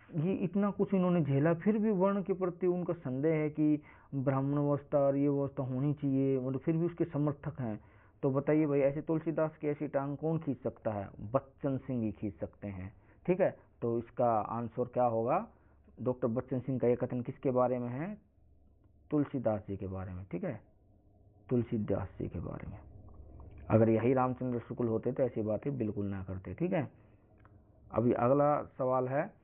ये इतना कुछ इन्होंने झेला, फिर भी वर्ण के प्रति उनका संदेह है कि ब्राह्मण अवस्था और ये अवस्था होनी चाहिए, मतलब फिर भी उसके समर्थक हैं। तो बताइए भाई, ऐसे तुलसीदास की ऐसी टांग कौन खींच सकता है? बच्चन सिंह ही खींच सकते हैं। ठीक है, तो इसका आंसर क्या होगा? डॉक्टर बच्चन सिंह का यह कथन किसके बारे में है? तुलसीदास जी के बारे में। ठीक है, तुलसीदास जी के बारे में। अगर यही रामचंद्र शुक्ल होते तो ऐसी बातें बिल्कुल ना करते। ठीक है, अभी अगला सवाल है,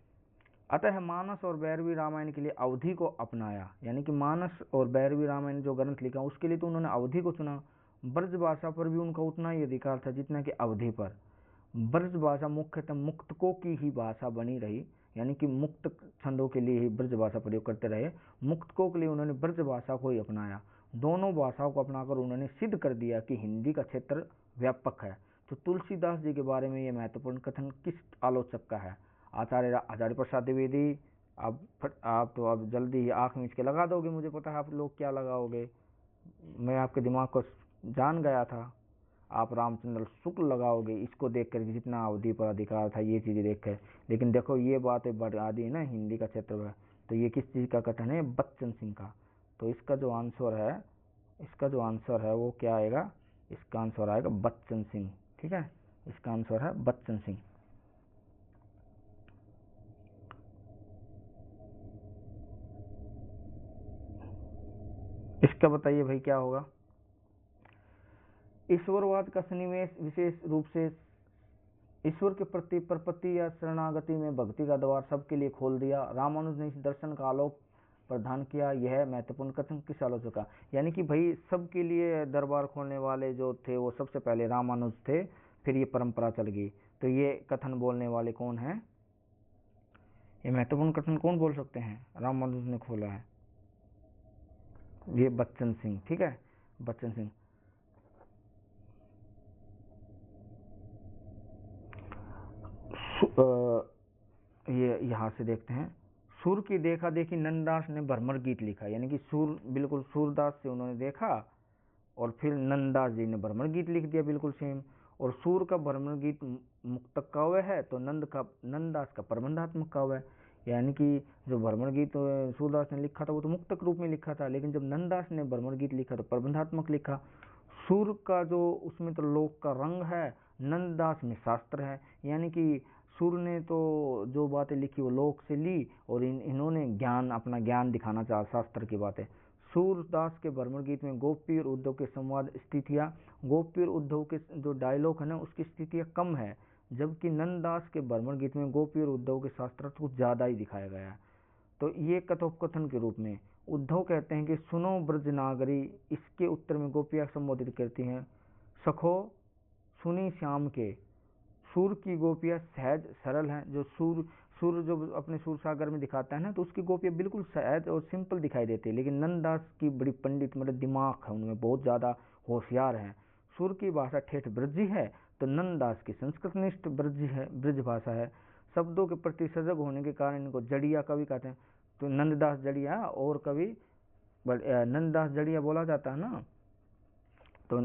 अतः मानस और भैरवी रामायण के लिए अवधि को अपनाया। यानी कि मानस और भैरवी रामायण जो ग्रंथ लिखा उसके लिए तो उन्होंने अवधि को चुना। ब्रज भाषा पर भी उनका उतना ही अधिकार था जितना कि अवधि पर। ब्रज भाषा मुख्यतः मुक्तकों की ही भाषा बनी रही, यानी कि मुक्त छंदों के लिए ही ब्रज भाषा प्रयोग करते रहे। मुक्तकों के लिए उन्होंने ब्रज भाषा को ही अपनाया। दोनों भाषाओं को अपनाकर उन्होंने सिद्ध कर दिया कि हिंदी का क्षेत्र व्यापक है। तो तुलसीदास जी के बारे में यह महत्वपूर्ण कथन किस आलोचक का है? आचार्य हजारी प्रसाद द्विवेदी। आप तो अब जल्दी ही आंख मीच के लगा दोगे, मुझे पता है आप लोग क्या लगाओगे, मैं आपके दिमाग को जान गया था। आप रामचंद्र शुक्ल लगाओगे इसको देख कर, जितना अवधि पर अधिकार था ये चीज़ें देख कर। लेकिन देखो ये बातें बढ़ा दी है ना हिंदी का क्षेत्र में, तो ये किस चीज़ का कथन है? बच्चन सिंह का। तो इसका जो आंसर है वो क्या आएगा? इसका आंसर आएगा बच्चन सिंह। ठीक है, इसका आंसर है बच्चन सिंह। इसका बताइए भाई क्या होगा? ईश्वरवाद का सन्निवेश विशेष रूप से ईश्वर के प्रति प्रपत्ति या शरणागति में भक्ति का द्वार सबके लिए खोल दिया। रामानुज ने इस दर्शन का आलोक प्रदान किया। यह महत्वपूर्ण कथन किस आलोचक का? यानी कि भाई सबके लिए दरबार खोलने वाले जो थे वो सबसे पहले रामानुज थे, फिर ये परंपरा चल गई। तो ये कथन बोलने वाले कौन है? ये महत्वपूर्ण कथन कौन बोल सकते हैं? रामानुज ने खोला है, ये बच्चन सिंह। ठीक है, बच्चन सिंह। ये यहाँ से देखते हैं, सूर की देखा देखी नंददास ने भ्रमर गीत लिखा। यानी कि सूर, बिल्कुल सूरदास से उन्होंने देखा और फिर नंददास जी ने भ्रमर गीत लिख दिया, बिल्कुल सेम। और सूर का भ्रमर गीत मुक्तक काव्य है, तो नंददास का प्रबंधात्मक काव्य है। यानी कि जो भ्रमर गीत सूरदास ने लिखा था वो तो मुक्तक रूप में लिखा था, लेकिन जब नंददास ने भ्रमर गीत लिखा तो प्रबंधात्मक लिखा। सूर का जो उसमें तो लोक का रंग है, नंददास में शास्त्र है। यानी कि सूर ने तो जो बातें लिखी वो लोक से ली और इन्होंने ज्ञान, अपना ज्ञान दिखाना चाहा, शास्त्र की बातें। सूरदास के भ्रमर गीत में गोपी और उद्धव के संवाद स्थितियाँ, गोपी और उद्धव के जो डायलॉग है ना उसकी स्थितियाँ कम है, जबकि नंददास के भ्रमर गीत में गोपी और उद्धव के शास्त्रार्थ कुछ ज़्यादा ही दिखाया गया है। तो ये कथोपकथन के रूप में उद्धव कहते हैं कि सुनो ब्रज नागरी, इसके उत्तर में गोपियाँ संबोधित करती हैं, सखो सुनी श्याम के। सूर की गोपियाँ सहज सरल हैं। जो सूर जो अपने सूर सागर में दिखाता है ना, तो उसकी गोपियाँ बिल्कुल सहज और सिंपल दिखाई देती है। लेकिन नंददास की बड़ी पंडित, मतलब दिमाग है उनमें, बहुत ज़्यादा होशियार हैं। सूर की भाषा ठेठ ब्रजी है, तो नंददास की संस्कृतनिष्ठ ब्रज भाषा है। शब्दों के प्रति सजग होने के कारण इनको जड़िया कवि कहते हैं। तो नंददास जड़िया और कवि नंददास जड़िया बोला जाता है ना। तो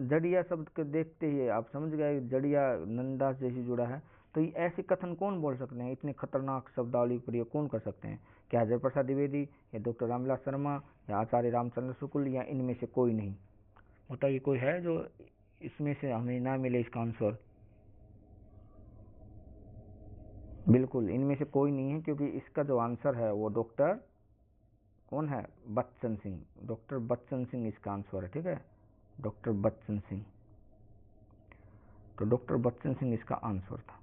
जड़िया शब्द के देखते ही आप समझ गए जड़िया नंददास जैसी जुड़ा है। तो ये ऐसे कथन कौन बोल सकते हैं? इतने खतरनाक शब्दावली प्रयोग कौन कर सकते हैं? क्या जय प्रसाद द्विवेदी या डॉक्टर रामविलास शर्मा या आचार्य रामचंद्र शुक्ल या इनमें से कोई नहीं? बताइए कोई है जो इसमें से हमें ना मिले इसका आंसर? बिल्कुल इनमें से कोई नहीं है, क्योंकि इसका जो आंसर है वो डॉक्टर कौन है? बच्चन सिंह। डॉक्टर बच्चन सिंह इसका आंसर है। ठीक है, डॉक्टर बच्चन सिंह। तो डॉक्टर बच्चन सिंह इसका आंसर था।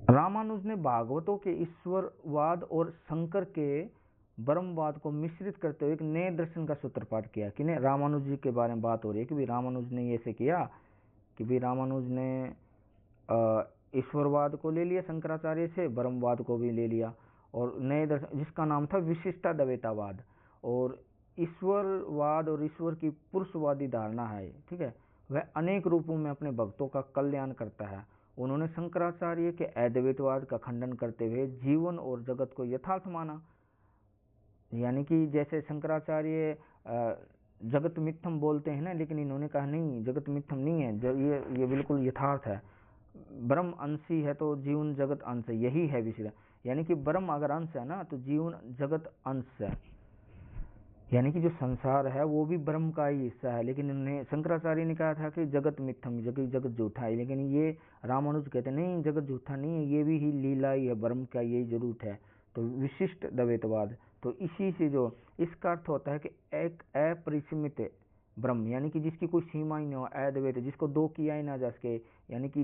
रामानुज ने भागवतों के ईश्वरवाद और शंकर के ब्रह्मवाद को मिश्रित करते हुए एक नए दर्शन का सूत्रपात किया। कि ने रामानुज जी के बारे में बात हो रही है कि भी रामानुज ने ऐसे किया कि भी रामानुज ने ईश्वरवाद को ले लिया शंकराचार्य से, ब्रह्मवाद को भी ले लिया, और नए दर्शन जिसका नाम था विशिष्टाद्वैतवाद। और ईश्वरवाद और ईश्वर की पुरुषवादी धारणा है, ठीक है, वह अनेक रूपों में अपने भक्तों का कल्याण करता है। उन्होंने शंकराचार्य के अद्वैतवाद का खंडन करते हुए जीवन और जगत को यथार्थ माना। यानी कि जैसे शंकराचार्य जगत मिथ्यम बोलते हैं ना, लेकिन इन्होंने कहा नहीं, जगत मिथ्यम नहीं है, ये बिल्कुल यथार्थ है। ब्रह्म अंशी है तो जीवन जगत अंश है, यही है विषय। यानी कि ब्रह्म अगर अंश है ना तो जीवन जगत अंश है। यानी कि जो संसार है वो भी ब्रह्म का ही हिस्सा है। लेकिन इन्होंने शंकराचार्य ने कहा था कि जगत मिथ्यम, जगत झूठा है, लेकिन ये रामानुज कहते नहीं, जगत झूठा नहीं है, ये भी ही लीला ही है, ब्रह्म का यही जरूरत है। तो विशिष्ट द्वैतवाद, तो इसी से जो इसका अर्थ होता है कि एक अपरिसीमित ब्रह्म, यानी कि जिसकी कोई सीमा ही नहीं हो, अद्वैत, जिसको दो किया ही ना जा सके, यानी कि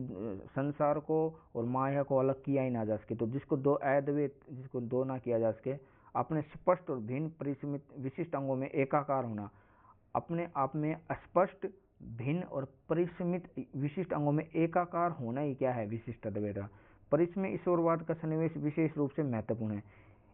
संसार को और माया को अलग किया ही ना जा सके। तो जिसको दो अद्वैत, जिसको दो ना किया जा सके, अपने स्पष्ट और भिन्न परिसीमित विशिष्ट अंगों में एकाकार होना, अपने आप में स्पष्ट भिन्न और परिसीमित विशिष्ट अंगों में एकाकार होना ही क्या है? विशिष्ट अद्वैत। पर इसमें ईश्वरवाद का सन्निवेश विशेष रूप से महत्वपूर्ण है।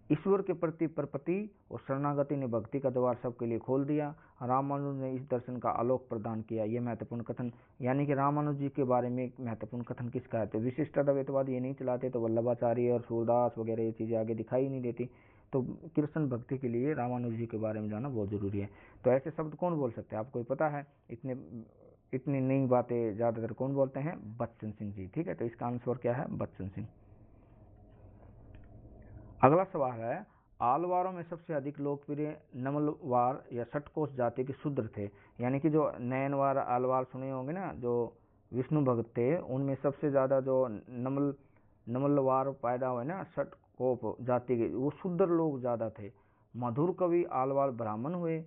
ईश्वर के प्रति प्रपत्ति और शरणागति ने भक्ति का द्वार सबके लिए खोल दिया। रामानुज ने इस दर्शन का आलोक प्रदान किया। यह महत्वपूर्ण कथन, यानी कि रामानुज जी के बारे में एक महत्वपूर्ण कथन किसका है? तो विशिष्ट अद्वैतवाद ये नहीं चलाते तो वल्लभाचार्य और सूरदास वगैरह ये चीजें आगे दिखाई नहीं देती। तो कृष्ण भक्ति के लिए रामानुज जी के बारे में जानना बहुत जरूरी है। तो ऐसे शब्द कौन बोल सकते हैं, आपको पता है? इतनी नई बातें ज्यादातर कौन बोलते हैं? बच्चन सिंह जी। ठीक है, तो इसका आंसर क्या है? बच्चन सिंह। अगला सवाल है, आलवारों में सबसे अधिक लोकप्रिय नमलवार या षटकोश जाति के शूद्र थे। यानी कि जो नयनवार आलवार सुने होंगे ना, जो विष्णु भक्त थे, उनमें सबसे ज्यादा जो नमलवार पैदा हुए ना, षटकोप जाति के, वो शूद्र लोग ज्यादा थे। मधुर कवि आलवार ब्राह्मण हुए,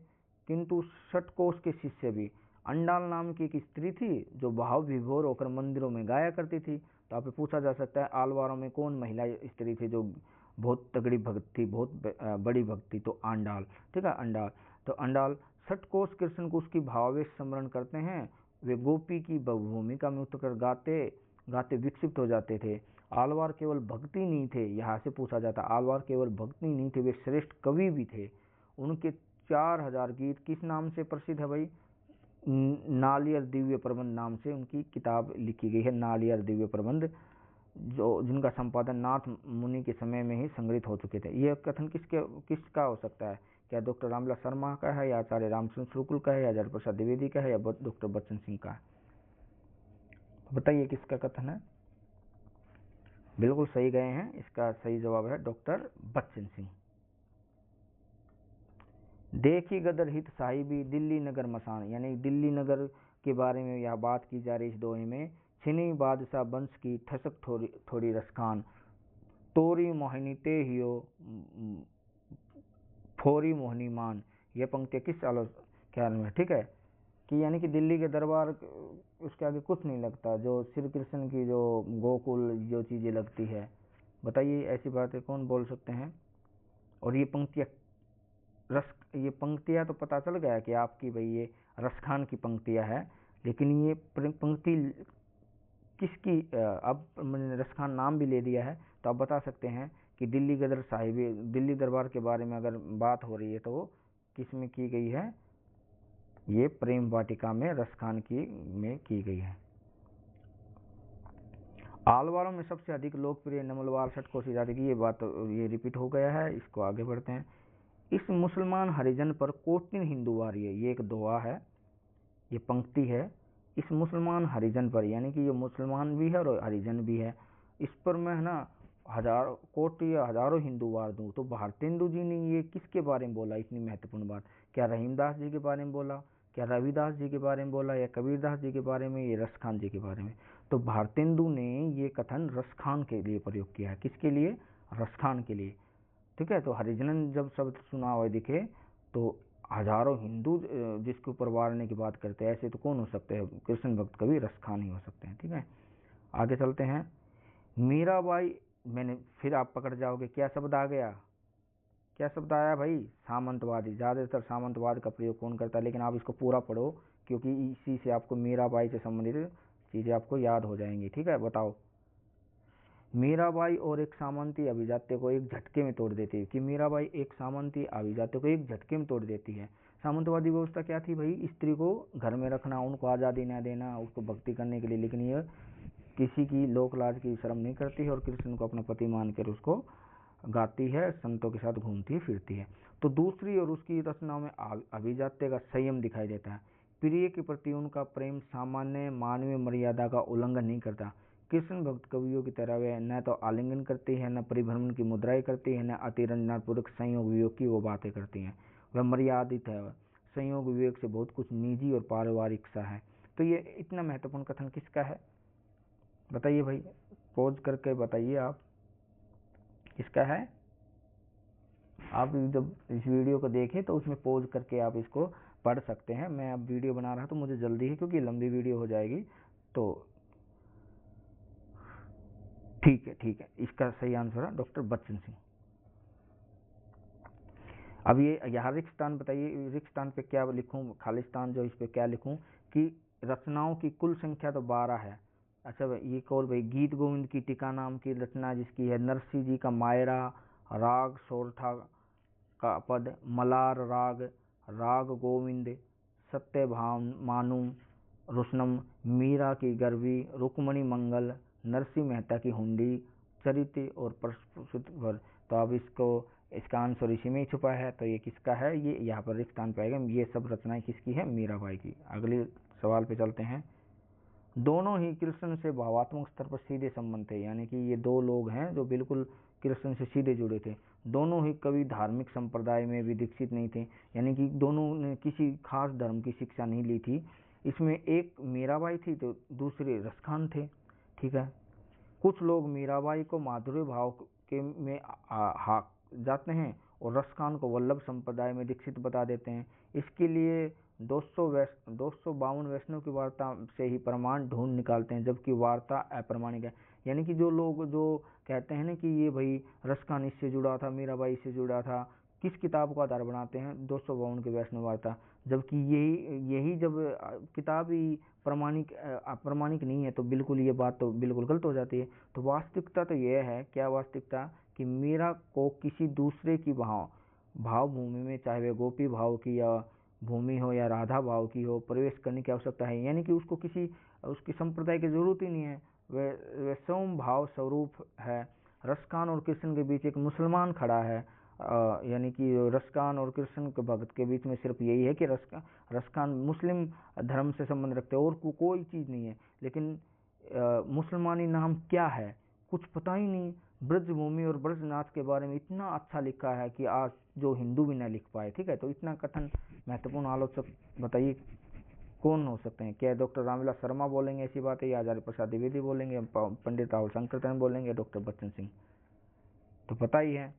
किंतु षटकोश के शिष्य भी। अंडाल नाम की एक स्त्री थी जो भाव विभोर होकर मंदिरों में गाया करती थी। तो आपसे पूछा जा सकता है, आलवारों में कौन महिला स्त्री थी जो बहुत तगड़ी भक्त थी, बहुत बड़ी भक्त थी? तो अंडाल। ठीक है, अंडाल। तो अंडाल षटकोश कृष्ण को उसकी भावावेश स्मरण करते हैं। वे गोपी की भूमिका में उतरकर गाते गाते विकसित हो जाते थे। आलवार केवल भक्ति नहीं थे, यहाँ से पूछा जाता, आलवार केवल भक्ति नहीं थे, वे श्रेष्ठ कवि भी थे। उनके 4000 गीत किस नाम से प्रसिद्ध है भाई? नालियर दिव्य प्रबंध नाम से उनकी किताब लिखी गई है, नालियर दिव्य प्रबंध, जो जिनका संपादन नाथ मुनि के समय में ही संग्रहित हो चुके थे। यह कथन किसका हो सकता है? क्या डॉक्टर रामविलास शर्मा का है, या आचार्य रामचंद्र शुक्ल का है, या जड़ प्रसाद द्विवेदी का है, या डॉक्टर बच्चन सिंह का है? बताइए किसका कथन है? बिल्कुल सही गए हैं, इसका सही जवाब है डॉक्टर बच्चन सिंह। देखी गदर हित साहिबी दिल्ली नगर मसान, यानी दिल्ली नगर के बारे में यह बात की जा रही इस दोहे में। छिनी बादशाह वंश की ठसक थोड़ी रसखान, तोरी मोहिनी ते हियो फोरी मोहनी मान। यह पंक्ति किस ख्याल में? ठीक है, कि यानी कि दिल्ली के दरबार उसके आगे कुछ नहीं लगता, जो श्री कृष्ण की जो गोकुल जो चीजें लगती है। बताइए ऐसी बातें कौन बोल सकते हैं? और ये पंक्तियां तो पता चल गया कि आपकी भाई ये रसखान की पंक्तियां है, लेकिन ये पंक्ति किसकी? अब मैंने रसखान नाम भी ले दिया है, तो आप बता सकते हैं कि दिल्ली गदर साहिबी, दिल्ली दरबार के बारे में अगर बात हो रही है तो वो किस में की गई है? ये प्रेम वाटिका में रसखान में की गई है। आलवारों में सबसे अधिक लोकप्रिय नमलवार षटकोशी जाति की, ये बात ये रिपीट हो गया है, इसको आगे बढ़ते हैं। इस मुसलमान हरिजन पर कोटिन हिंदू वारी है, ये एक दोहा है, ये पंक्ति है। इस मुसलमान हरिजन पर, यानी कि ये मुसलमान भी है और हरिजन भी है, इस पर मैं ना हजारों कोटि या हजारों हिंदू वार दूं। तो भारतेंदु जी ने ये किसके बारे में बोला? इतनी महत्वपूर्ण बात, क्या रहीमदास जी के बारे में बोला, क्या रविदास जी के बारे में बोला, या कबीरदास जी के बारे में, ये रसखान जी के बारे में? तो भारतेंदु ने ये कथन रसखान के लिए प्रयोग किया है। किसके लिए? रसखान के लिए। ठीक है, तो हरिजन जब शब्द सुना हुआ दिखे तो हजारों हिंदू जिसके ऊपर वारने की बात करते हैं, ऐसे तो कौन हो सकते हैं? कृष्ण भक्त कवि रसखान ही हो सकते हैं। ठीक है, आगे चलते हैं। मीराबाई, मैंने फिर आप पकड़ जाओगे, क्या शब्द आ गया? क्या शब्द आया भाई? सामंतवादी। ज्यादातर सामंतवाद का प्रयोग कौन करता है? लेकिन आप इसको पूरा पढ़ो, क्योंकि इसी से आपको मीराबाई से संबंधित चीजें आपको याद हो जाएंगी। ठीक है, बताओ। मीराबाई और एक सामंती अभिजात्य को एक झटके में तोड़ देती है, कि मीराबाई एक सामंती अभिजात्य को एक झटके में तोड़ देती है। सामंतवादी व्यवस्था क्या थी भाई? स्त्री को घर में रखना, उनको आजादी न देना, उसको भक्ति करने के लिए, लेकिन ये किसी की लोक लाज की शर्म नहीं करती है और कृष्ण को अपना पति मानकर उसको गाती है, संतों के साथ घूमती फिरती है। तो दूसरी और उसकी रचनाओं में अभिजात्य का संयम दिखाई देता है। प्रिय के प्रति उनका प्रेम सामान्य मानवीय मर्यादा का उल्लंघन नहीं करता। कृष्ण भक्त कवियों की तरह वे न तो आलिंगन करती है, न परिभ्रमण की मुद्राएं करती है, न अतिरंजनापूर्वक संयोग वियोग की वो बातें करती हैं। वह मर्यादित है, संयोग विवेक से बहुत कुछ निजी और पारिवारिक सा है। तो ये इतना महत्वपूर्ण कथन किसका है? बताइए भाई, पॉज करके बताइए आप, किसका है? आप जब इस वीडियो को देखें तो उसमें पॉज करके आप इसको पढ़ सकते हैं। मैं अब वीडियो बना रहा तो मुझे जल्दी है, क्योंकि लंबी वीडियो हो जाएगी। तो ठीक है, इसका सही आंसर है डॉक्टर बच्चन सिंह। अब ये यहाँ रिक्तस्थान बताइए, रिक्तस्थान पे क्या लिखूं? खालिस्तान जो, इस पे क्या लिखूं? कि रचनाओं की कुल संख्या तो 12 है। अच्छा भाई, ये कौन भाई? गीत गोविंद की टीका नाम की रचना जिसकी है, नरसिंह जी का मायरा, राग सोरठा का पद, मलार राग, राग गोविंद, सत्यभामानु, रुसनम, मीरा की गरवी, रुक्मणी मंगल, नरसिंह मेहता की हुंडी, चरित और प्रस्तुत भर। तो अब इसका आंसर इसी में ही छुपा है। तो ये किसका है, ये यहाँ पर रिक्त स्थान पे आएगा। ये सब रचनाएं किसकी है, मीराबाई की। अगले सवाल पे चलते हैं। दोनों ही कृष्ण से भावात्मक स्तर पर सीधे संबंध थे, यानी कि ये दो लोग हैं जो बिल्कुल कृष्ण से सीधे जुड़े थे। दोनों ही कभी धार्मिक संप्रदाय में भी दीक्षित नहीं थे, यानी कि दोनों ने किसी खास धर्म की शिक्षा नहीं ली थी। इसमें एक मीराबाई थी तो दूसरे रसखान थे। ठीक है, कुछ लोग मीराबाई को माधुर्य भाव के में जाते हैं और रसखान को वल्लभ संप्रदाय में दीक्षित बता देते हैं। इसके लिए 252 वैष्णव की वार्ता से ही प्रमाण ढूंढ निकालते हैं, जबकि वार्ता अप्रमाणिक है। यानी कि जो लोग जो कहते हैं ना कि ये भाई रसखान इससे जुड़ा था, मीराबाई से जुड़ा था, किस किताब को आधार बनाते हैं, 252 की वैष्णव वार्ता। जबकि यही जब किताब ही अप्रमाणिक नहीं है तो बिल्कुल ये बात तो बिल्कुल गलत हो जाती है। तो वास्तविकता तो यह है, क्या वास्तविकता, कि मीरा को किसी दूसरे की भाव भूमि में, चाहे वे गोपी भाव की या भूमि हो या राधा भाव की हो, प्रवेश करने की आवश्यकता है। यानी कि उसको किसी उसकी संप्रदाय की जरूरत ही नहीं है, वे स्वयं भाव स्वरूप है। रसखान और कृष्ण के बीच एक मुसलमान खड़ा है, यानी कि रसखान और कृष्ण के भक्त के बीच में सिर्फ यही है कि रसखान मुस्लिम धर्म से संबंध रखते हैं और कोई चीज नहीं है। लेकिन मुसलमानी नाम क्या है कुछ पता ही नहीं। ब्रजभूमि और ब्रजनाथ के बारे में इतना अच्छा लिखा है कि आज जो हिंदू भी न लिख पाए। ठीक है, तो इतना कथन महत्वपूर्ण आलोचक बताइए कौन हो सकते हैं? क्या डॉक्टर रामविलास शर्मा बोलेंगे ऐसी बात है, या आचार्य प्रसाद द्विवेदी बोलेंगे, पंडित राहुल शंकर बोलेंगे, डॉक्टर बच्चन सिंह? तो पता ही है,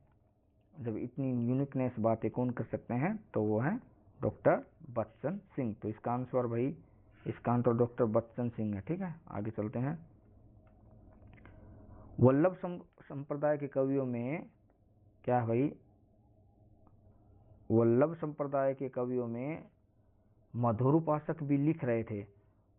जब इतनी यूनिकनेस बातें कौन कर सकते हैं तो वो है डॉक्टर बच्चन सिंह। तो इसका आंसर भाई, इसका आंसर डॉक्टर बच्चन सिंह है। ठीक है, आगे चलते हैं। वल्लभ संप्रदाय के कवियों में क्या है भाई, वल्लभ संप्रदाय के कवियों में मधुरोपासक भी लिख रहे थे।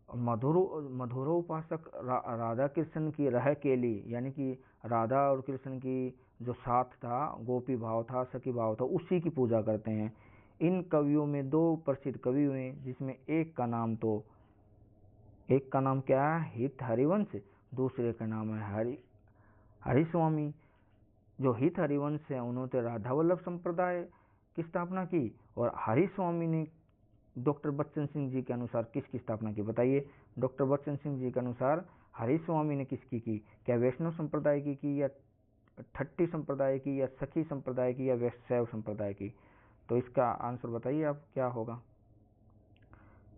मधुरोपासक राधा कृष्ण की रह के लिए, यानी कि राधा और कृष्ण की जो साथ था, गोपी भाव था, सखी भाव था, उसी की पूजा करते हैं। इन कवियों में दो प्रसिद्ध कवि हुए, जिसमें एक का नाम क्या है, हित हरिवंश, दूसरे का नाम है हरिस्वामी। जो हित हरिवंश है उन्होंने राधा वल्लभ संप्रदाय की स्थापना की, और हरिस्वामी ने डॉक्टर बच्चन सिंह जी के अनुसार किसकी स्थापना की? बताइए, डॉक्टर बच्चन सिंह जी के अनुसार हरिस्वामी ने किसकी की? क्या वैष्णव संप्रदाय की या ठट्टी संप्रदाय की, या सखी संप्रदाय की, या वैष्णव संप्रदाय की? तो इसका आंसर बताइए आप क्या होगा।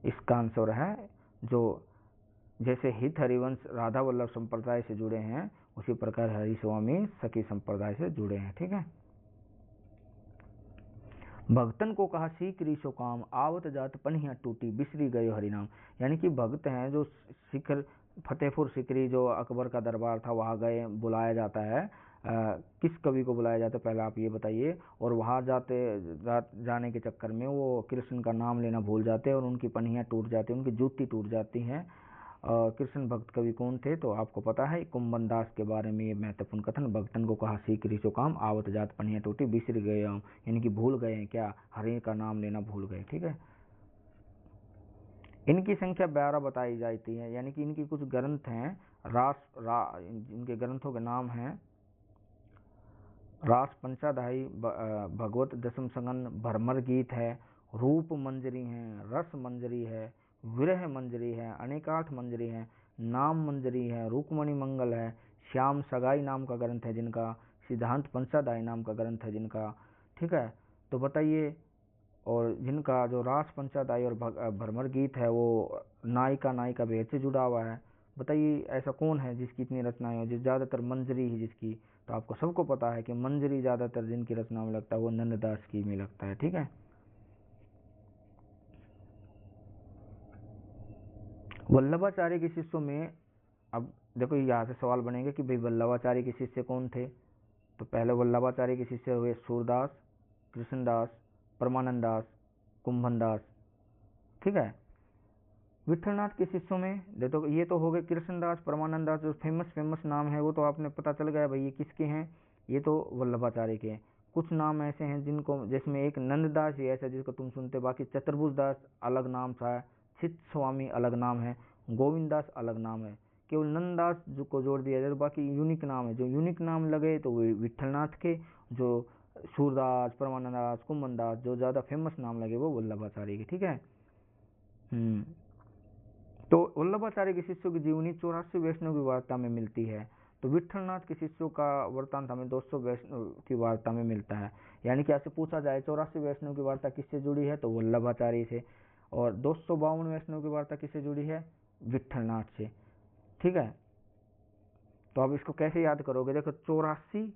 इसका आंसर है, जो जैसे हित हरिवंश राधा वल्लभ संप्रदाय से जुड़े हैं, उसी प्रकार हरिस्वामी सखी संप्रदाय से जुड़े हैं। ठीक है, भक्तन को कहा सीख रीसो काम, आवत जात पनिया टूटी, बिसरी गयो हरिनाम। यानी कि भक्त हैं जो शिखर फतेहपुर सिकरी जो अकबर का दरबार था, वहां गए, बुलाया जाता है। किस कवि को बुलाया जाता है पहले आप ये बताइए। और वहां जाने के चक्कर में वो कृष्ण का नाम लेना भूल जाते हैं और उनकी पनिया टूट जाती है, उनकी जूती टूट जाती है। कृष्ण भक्त कवि कौन थे? तो आपको पता है, कुंभन दास के बारे में ये महत्वपूर्ण कथन, भक्तन को कहा सीख रीसो काम, आवत जात पनिया टूटी, बिसर गए, यानी कि भूल गए हैं क्या, हरि का नाम लेना भूल गए। ठीक है, इनकी संख्या 12 बताई जाती है, यानी कि इनकी कुछ ग्रंथ हैं, इनके ग्रंथों के नाम हैं रास पंचाध्यायी, भगवत दशम संगन, भरमर गीत है, रूप मंजरी है, रस मंजरी है, विरह मंजरी है, अनेकाठ मंजरी है, नाम मंजरी है, रुक्मणी मंगल है, श्याम सगाई नाम का ग्रंथ है जिनका, सिद्धांत पंचाध्यायी नाम का ग्रंथ है जिनका। ठीक है, तो बताइए, और जिनका जो रास पंचाध्यायी और भरमर गीत है वो नायिका भेद से जुड़ा हुआ है। बताइए ऐसा कौन है जिसकी इतनी रचनाएं हो, जिस ज्यादातर मंजरी ही जिसकी? तो आपको सबको पता है कि मंजरी ज्यादातर जिनकी रचना में लगता है वो नंददास की में लगता है। ठीक है, वल्लभाचार्य के शिष्यों में, अब देखो यहाँ से सवाल बनेगा कि भाई वल्लभाचार्य के शिष्य कौन थे? तो पहले वल्लभाचार्य के शिष्य हुए सूरदास, कृष्णदास, परमानंद दास, कुंभन दास। ठीक है, विठलनाथ के शिष्यों में देखो, ये तो हो गए कृष्णदास, परमानंद दास, जो फेमस नाम है वो तो आपने पता चल गया भाई ये किसके हैं, ये तो वल्लभाचार्य के हैं। कुछ नाम ऐसे हैं जिनको, जिसमें एक नंददास ही ऐसा जिसको तुम सुनते, बाकी चतुर्भुज दास अलग नाम था, चित स्वामी अलग नाम है, गोविंद दास अलग नाम है। केवल नंददास जो को जोड़ दिया जाए, तो बाकी यूनिक नाम है, जो यूनिक नाम लगे तो वो विठलनाथ के, जो सूरदास, परमानंदास, कुमनदास, जो ज़्यादा फेमस नाम लगे वो वल्लभाचार्य के। ठीक है। तो वल्लभाचार्य के शिष्यों की जीवनी 84 वैष्णव की वार्ता में मिलती है, तो विठलनाथ के शिष्यों का वृत्तांत हमें 200 वैष्णव की वार्ता में मिलता है। यानी कि ऐसे पूछा जाए 84 वैष्णव की वार्ता किससे जुड़ी है, तो वल्लभाचार्य से, और 252 वैष्णव की वार्ता किससे जुड़ी है, विठलनाथ से। ठीक है। तो अब इसको कैसे याद करोगे, देखो 84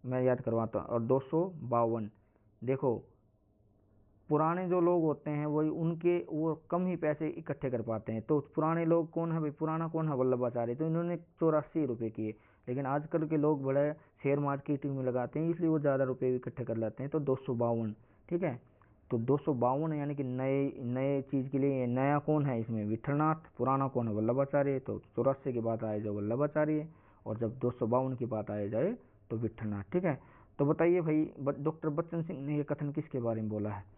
मैं याद करवाता हूँ और 252, देखो पुराने जो लोग होते हैं वही उनके वो कम ही पैसे इकट्ठे कर पाते हैं, तो पुराने लोग कौन है भाई, पुराना कौन है, वल्लभाचार्य, तो इन्होंने 84 रुपये किए। लेकिन आजकल के लोग बड़े शेयर मार्केटिंग में लगाते हैं, इसलिए वो ज़्यादा रुपये इकट्ठे कर लेते हैं, तो 252। ठीक है। तो 252 यानी कि नए नए चीज़ के लिए नया कौन है इसमें, विठलनाथ, पुराना कौन है, वल्लभाचार्य। तो 84 की बात आए जाए वल्लभाचार्य, और जब 252 की बात आए जाए तो विठलनाथ। ठीक है। तो बताइए भाई, डॉक्टर बच्चन सिंह ने यह कथन किसके बारे में बोला है।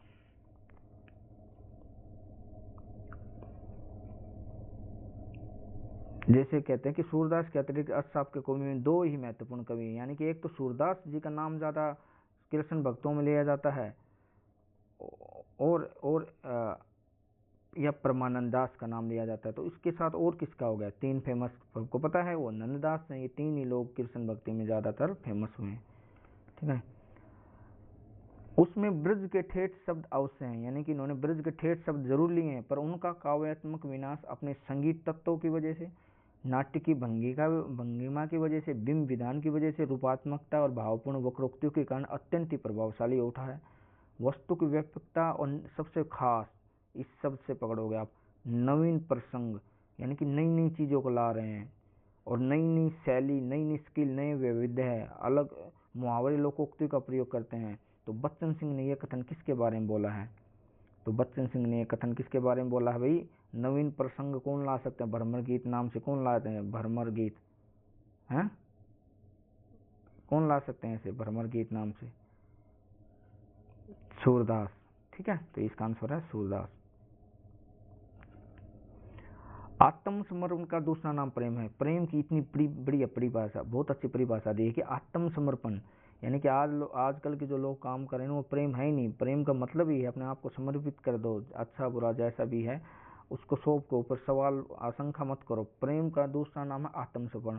जैसे कहते हैं कि सूरदास के अतिरिक्त अष्टसाप के कवि में 2 ही महत्वपूर्ण कवि हैं, यानी कि एक तो सूरदास जी का नाम ज्यादा कृष्ण भक्तों में लिया जाता है, और या परमानंद दास का नाम लिया जाता है। तो इसके साथ और किसका हो गया, 3 फेमस सबको पता है, वो नंददास हैं। ये 3 ही लोग कृष्ण भक्ति में ज्यादातर फेमस हुए हैं। ठीक है। उसमें ब्रज के ठेठ शब्द अवश्य हैं, यानी कि इन्होंने ब्रज के ठेठ शब्द जरूर लिए हैं, पर उनका काव्यात्मक विनाश अपने संगीत तत्वों की वजह से, नाट्य की भंगिमा की वजह से, बिंब विधान की वजह से, रूपात्मकता और भावपूर्ण वक्रोक्तियों के कारण अत्यंत ही प्रभावशाली उठा है। वस्तु की व्यापकता और सबसे खास, इस शब्द से पकड़ोगे आप, नवीन प्रसंग, यानी कि नई नई चीजों को ला रहे हैं, और नई नई शैली, नई नई स्किल, नए वैविध्य है, अलग मुहावरे लोकोक्ति का प्रयोग करते हैं। तो बच्चन सिंह ने यह कथन किसके बारे में बोला है, तो बच्चन सिंह ने यह कथन किसके बारे में बोला है भाई, नवीन प्रसंग कौन ला सकते हैं, भ्रमर गीत नाम से कौन लाते हैं, भ्रमर गीत हैं, कौन ला सकते हैं इसे भ्रमर गीत नाम से, सूरदास। ठीक है। तो इसका आंसर है सूरदास। आत्मसमर्पण का दूसरा नाम प्रेम है। प्रेम की इतनी बड़ी परिभाषा, बहुत अच्छी परिभाषा दी है कि आत्मसमर्पण, यानी कि आजकल के जो लोग काम कर रहे हैं वो प्रेम है ही नहीं। प्रेम का मतलब ही है अपने आप को समर्पित कर दो, अच्छा बुरा जैसा भी है उसको सौंप को, ऊपर सवाल आशंका मत करो। प्रेम का दूसरा नाम है आत्मसमर्पण।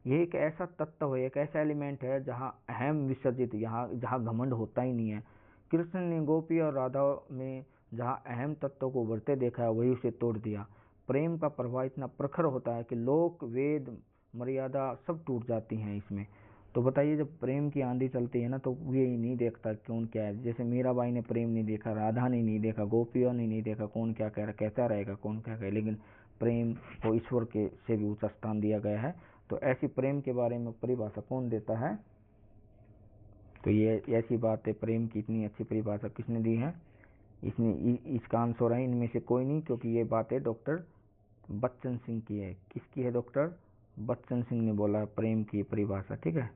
ये एक ऐसा तत्व है, एक ऐसा एलिमेंट है जहाँ अहम विसर्जित, जहाँ घमंड होता ही नहीं है। कृष्ण ने गोपी और राधा में जहाँ अहम तत्व को उभरते देखा है वही उसे तोड़ दिया। प्रेम का प्रभाव इतना प्रखर होता है कि लोक वेद मर्यादा सब टूट जाती हैं इसमें। तो बताइए, जब प्रेम की आंधी चलती है ना, तो ये नहीं देखता कौन क्या है। जैसे मीराबाई ने प्रेम नहीं देखा, राधा ने नहीं देखा, गोपियों ने नहीं देखा, कौन क्या कह रहा, कहता रहेगा कौन क्या कहे, लेकिन प्रेम को ईश्वर के से भी ऊंचा स्थान दिया गया है। तो ऐसी प्रेम के बारे में परिभाषा कौन देता है, तो ये ऐसी बात है, प्रेम की इतनी अच्छी परिभाषा किसने दी है, इसका आंसर है इनमें से कोई नहीं, क्योंकि ये बात है डॉक्टर बच्चन सिंह की है। किसकी है, डॉक्टर बच्चन सिंह ने बोला प्रेम की परिभाषा। ठीक है।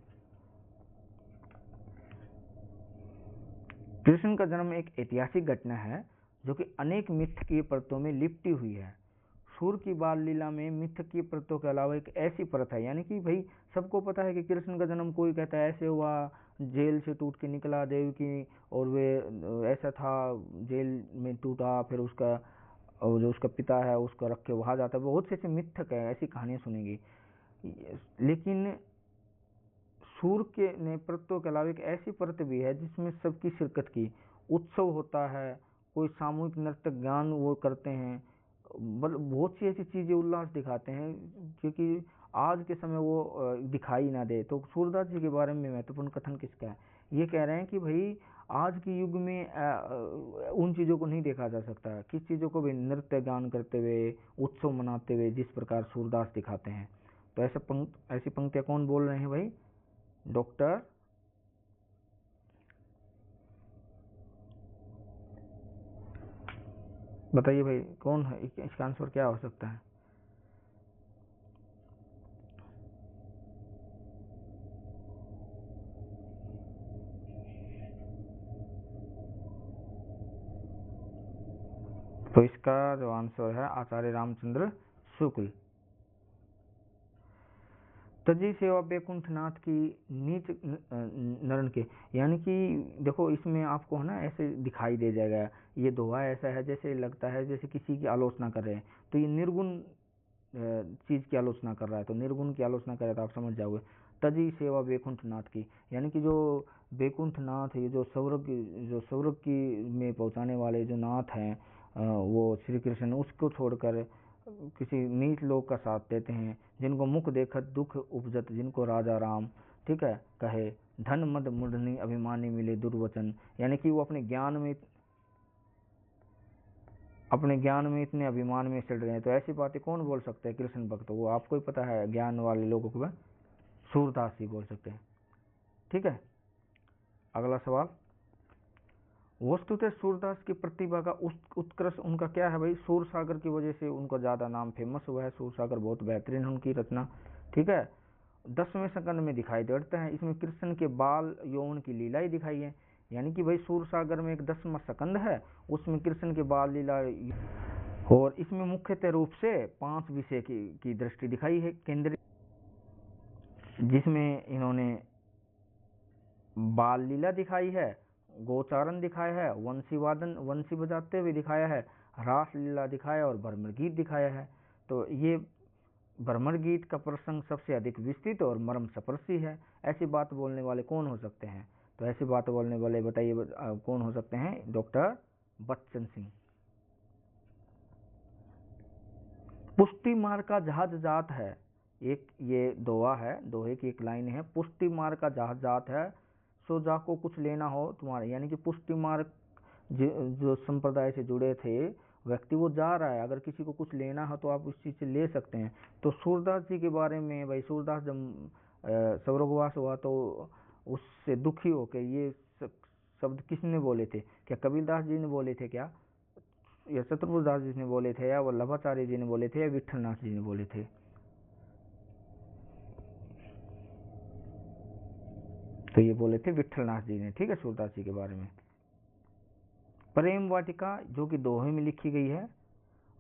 कृष्ण का जन्म एक ऐतिहासिक घटना है जो कि अनेक मिथकीय परतों में लिपटी हुई है। सूर की बाल लीला में मिथकीय परतों के अलावा एक ऐसी परत है, यानी कि भाई सबको पता है कि कृष्ण का जन्म, कोई कहता है ऐसे हुआ, जेल से टूट के निकला देवकी, और वे ऐसा था, जेल में टूटा, फिर उसका और जो उसका पिता है उसको रख के वहां जाता है। बहुत से ऐसे मिथक है, ऐसी कहानियां सुनेंगी। लेकिन सूर के ने परतों के अलावा एक ऐसी परत भी है जिसमें सबकी शिरकत की, उत्सव होता है, कोई सामूहिक नृत्य ज्ञान वो करते हैं, बहुत सी ऐसी चीजें उल्लास दिखाते हैं क्योंकि आज के समय वो दिखाई ना दे। तो सूरदास जी के बारे में महत्वपूर्ण कथन किसका है, ये कह रहे हैं कि भाई आज के युग में उन चीजों को नहीं देखा जा सकता, किस चीजों को भी नृत्य गान करते हुए, उत्सव मनाते हुए जिस प्रकार सूरदास दिखाते हैं। तो ऐसी पंक्तियां कौन बोल रहे हैं भाई, डॉक्टर बताइए भाई कौन है, इसका आंसर क्या हो सकता है। तो इसका जो आंसर है आचार्य रामचंद्र शुक्ल। तजी सेवा बैकुंठनाथ की नीच नरण के, यानी कि देखो इसमें आपको है ना ऐसे दिखाई दे जाएगा, ये दोहा ऐसा है जैसे लगता है जैसे किसी की आलोचना कर रहे हैं, तो ये निर्गुण चीज की आलोचना कर रहा है, तो निर्गुण की आलोचना कर रहा है तो आप समझ जाओगे। तजी सेवा बैकुंठनाथ की, यानी कि जो बैकुंठनाथ, ये जो स्वर्ग की में पहुंचाने वाले जो नाथ हैं वो श्री कृष्ण, उसको छोड़कर किसी नीच लोग का साथ देते हैं, जिनको मुख देखत दुख उपजत, जिनको राजा राम, ठीक है, कहे धन मद मूढ़नी अभिमानी मिले दुर्वचन, यानी कि वो अपने ज्ञान में इतने अभिमान में चढ़ रहे हैं। तो ऐसी बातें कौन बोल सकते हैं? कृष्ण भक्त, वो आपको ही पता है, ज्ञान वाले लोगों को सूरदास जी बोल सकते हैं। ठीक है, अगला सवाल। वस्तुतः सूरदास की प्रतिभा का उत्कर्ष उनका क्या है भाई? सूर सागर की वजह से उनका ज्यादा नाम फेमस हुआ है। सूर सागर बहुत बेहतरीन उनकी रचना, ठीक है, 10वें सकंद में दिखाई देता है। इसमें कृष्ण के बाल यौवन की लीला ही दिखाई है, यानी कि भाई सूर सागर में एक 10वां सकंद है, उसमें कृष्ण के बाल लीला, और इसमें मुख्यतः रूप से 5 विषय की दृष्टि दिखाई है केंद्रीय, जिसमें इन्होंने बाल लीला दिखाई है, गोचारण दिखाया है, वंशी बजाते हुए दिखाया है, रास लीला दिखाया और भ्रमर गीत दिखाया है। तो ये भ्रमर गीत का प्रसंग सबसे अधिक विस्तृत और मर्म स्पर्शी है। ऐसी बात बोलने वाले कौन हो सकते हैं? तो ऐसी बात बोलने वाले बताइए कौन हो सकते हैं? डॉक्टर बच्चन सिंह। पुष्टि मार का जहाज जात है, एक ये दोहा है, दोहे की एक लाइन है, पुष्टि मार का जहाज जात है, सो जाको कुछ लेना हो तुम्हारे, यानी कि पुष्टि मार्ग जो संप्रदाय से जुड़े थे व्यक्ति, वो जा रहा है, अगर किसी को कुछ लेना हो तो आप उस चीज से ले सकते हैं। तो सूरदास जी के बारे में भाई, सूरदास जब स्वर्गवास हुआ तो उससे दुखी होकर ये शब्द किसने बोले थे? क्या कबीरदास जी ने बोले थे क्या, या शत्रुदास जी ने बोले थे, या वल्लभाचार्य जी ने बोले थे, या विठलनाथ जी ने बोले थे? तो ये बोले थे विठलनाथ जी ने, ठीक है, सूरदास जी के बारे में। प्रेम वाटिका जो कि दोहे में लिखी गई है,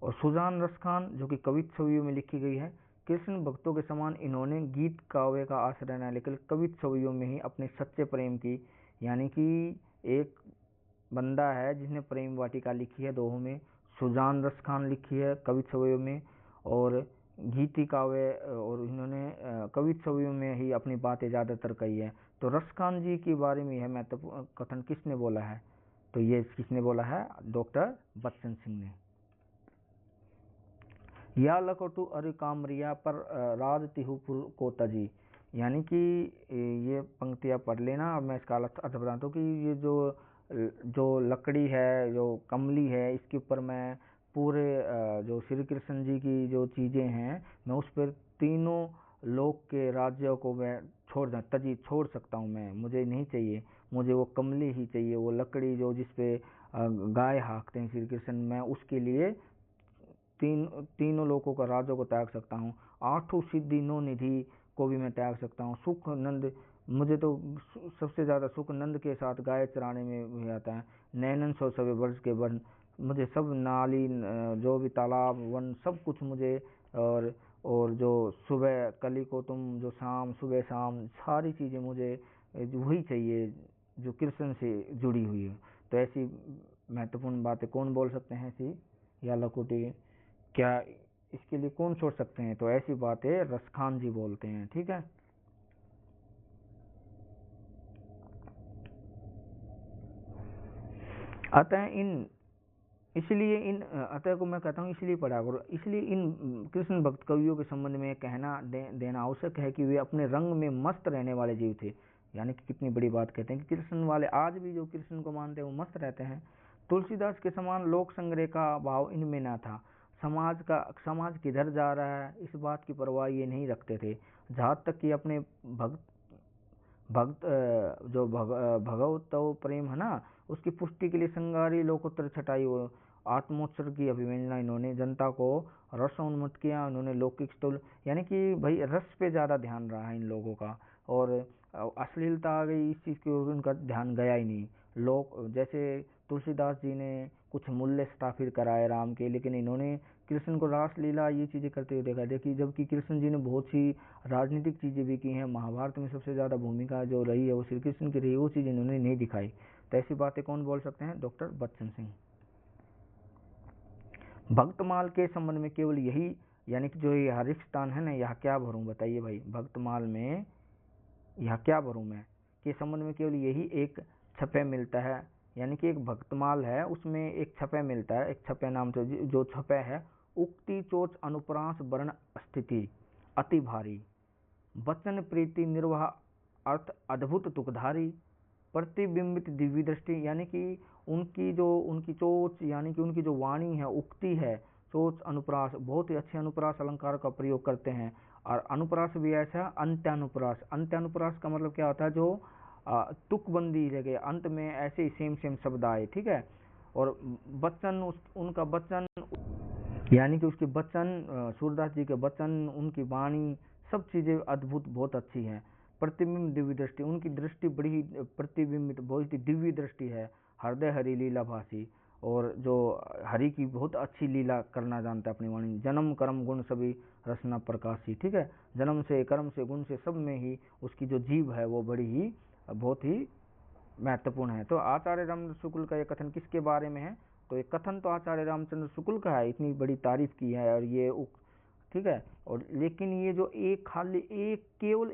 और सुजान रसखान जो कि कवित छवियों में लिखी गई है। कृष्ण भक्तों के समान इन्होंने गीत काव्य का आश्रय न लेकर कवित छवियों में ही अपने सच्चे प्रेम की, यानी कि एक बंदा है जिसने प्रेम वाटिका लिखी है दोहों में, सुजान रसखान लिखी है कवित छवियों में, और गीति काव्य, और इन्होंने कवित छवियों में ही अपनी बातें ज्यादातर कही है। तो रसखान जी के बारे में यह महत्वपूर्ण कथन किसने बोला है? तो ये किसने बोला है? डॉक्टर बच्चन सिंह ने। या लकोटू अरि कामरिया पर राज तिहुपुर को तजी, यानी कि ये पंक्तियां पढ़ लेना, और मैं इसका अर्थ बताता हूँ कि ये जो लकड़ी है, जो कमली है, इसके ऊपर मैं पूरे जो श्री कृष्ण जी की जो चीजें हैं, मैं उस पर तीनों लोक के राज्यों को मैं तजी छोड़ सकता हूँ, मैं, मुझे नहीं चाहिए, मुझे वो कमली ही चाहिए, वो लकड़ी जो जिसपे गाय हाँकते हैं श्री कृष्ण, मैं उसके लिए तीनों लोगों का राज्यों को त्याग सकता हूँ। 8 सिद्धि 9 निधि को भी मैं त्याग सकता हूँ। सुख नंद, मुझे तो सबसे ज्यादा सुख नंद के साथ गाय चराने में आता है। नैनन सौ सवे वर्ष के वन, मुझे सब नाली जो भी तालाब वन सब कुछ मुझे, और जो सुबह कली को तुम, जो शाम सुबह शाम सारी चीजें मुझे वही चाहिए जो कृष्ण से जुड़ी हुई है। तो ऐसी महत्वपूर्ण बातें कौन बोल सकते हैं? ऐसी या लकुटी, क्या इसके लिए कौन सोच सकते हैं? तो ऐसी बातें रसखान जी बोलते हैं, ठीक है। अतः अतः को मैं कहता हूँ इसलिए पढ़ा करो, इसलिए इन कृष्ण भक्त कवियों के संबंध में कहना देना आवश्यक है कि वे अपने रंग में मस्त रहने वाले जीव थे। यानी कि कितनी बड़ी बात कहते हैं कि कृष्ण वाले आज भी जो कृष्ण को मानते हैं वो मस्त रहते हैं। तुलसीदास के समान लोक संग्रह का भाव इनमें न था। समाज किधर जा रहा है इस बात की परवाह ये नहीं रखते थे। जहाँ तक कि अपने जो भगवत प्रेम है ना, उसकी पुष्टि के लिए संगारी लोकोत्तर छटाई हो आत्मोत्सर्ग की अभिव्यंजना इन्होंने जनता को रसोन्मुक्त किया। उन्होंने लौकिक स्थूल, यानी कि भाई रस पे ज्यादा ध्यान रहा है इन लोगों का, और अश्लीलता आ गई इस चीज की ओर उनका ध्यान गया ही नहीं। लोग जैसे तुलसीदास जी ने कुछ मूल्य स्थापित कराए राम के, लेकिन इन्होंने कृष्ण को रास लीला ये चीज़ें करते हुए देखा। देखिए, जबकि कृष्ण जी ने बहुत सी राजनीतिक चीज़ें भी की हैं, महाभारत में सबसे ज़्यादा भूमिका जो रही है वो श्री कृष्ण की रही, वो चीज़ इन्होंने नहीं दिखाई। तो ऐसी बातें कौन बोल सकते हैं? डॉक्टर बच्चन सिंह। भक्तमाल के संबंध में केवल यही, यानी कि जो ये हरीश स्थान है ना, यहाँ क्या भरूं बताइए भाई, भक्तमाल में यहाँ क्या भरूं मैं, के संबंध में केवल यही एक छपे मिलता है। यानी कि एक भक्तमाल है, उसमें एक छपे मिलता है, एक छपे नाम से जो छपे है, उक्ति चोच अनुप्रास वर्ण स्थिति अति भारी, वचन प्रीति निर्वाह अर्थ अद्भुत तुकधारी, प्रतिबिंबित दिव्य दृष्टि, यानी कि उनकी चोच, यानी कि उनकी जो वाणी है, उक्ति है, चोच अनुप्रास, बहुत ही अच्छे अनुप्रास अलंकार का प्रयोग करते हैं। और अनुप्रास भी ऐसा, अंत्यानुप्रास, अंत्यानुप्रास का मतलब क्या होता है? जो तुकबंदी जगह अंत में ऐसे ही सेम सेम शब्द आए, ठीक है। और वचन, उनका वचन, यानी कि उसके वचन, सूरदास जी के वचन, उनकी वाणी, सब चीज़ें अद्भुत बहुत अच्छी हैं। प्रतिबिंब दिव्य दृष्टि, उनकी दृष्टि बड़ी प्रतिबिंबित, बहुत ही दिव्य दृष्टि है। हृदय हरि लीला भाषी, और जो हरि की बहुत अच्छी लीला करना जानता है अपनी वाणी। जन्म कर्म गुण सभी रसना प्रकाशी, ठीक है। जन्म से, कर्म से, गुण से, सब में ही उसकी जो जीव है वो बड़ी ही बहुत ही महत्वपूर्ण है। तो आचार्य रामचंद्र शुक्ल का ये कथन किसके बारे में है? तो ये कथन तो आचार्य रामचंद्र शुक्ल का है, इतनी बड़ी तारीफ की है, और ये ठीक है। और लेकिन ये जो एक खाली एक केवल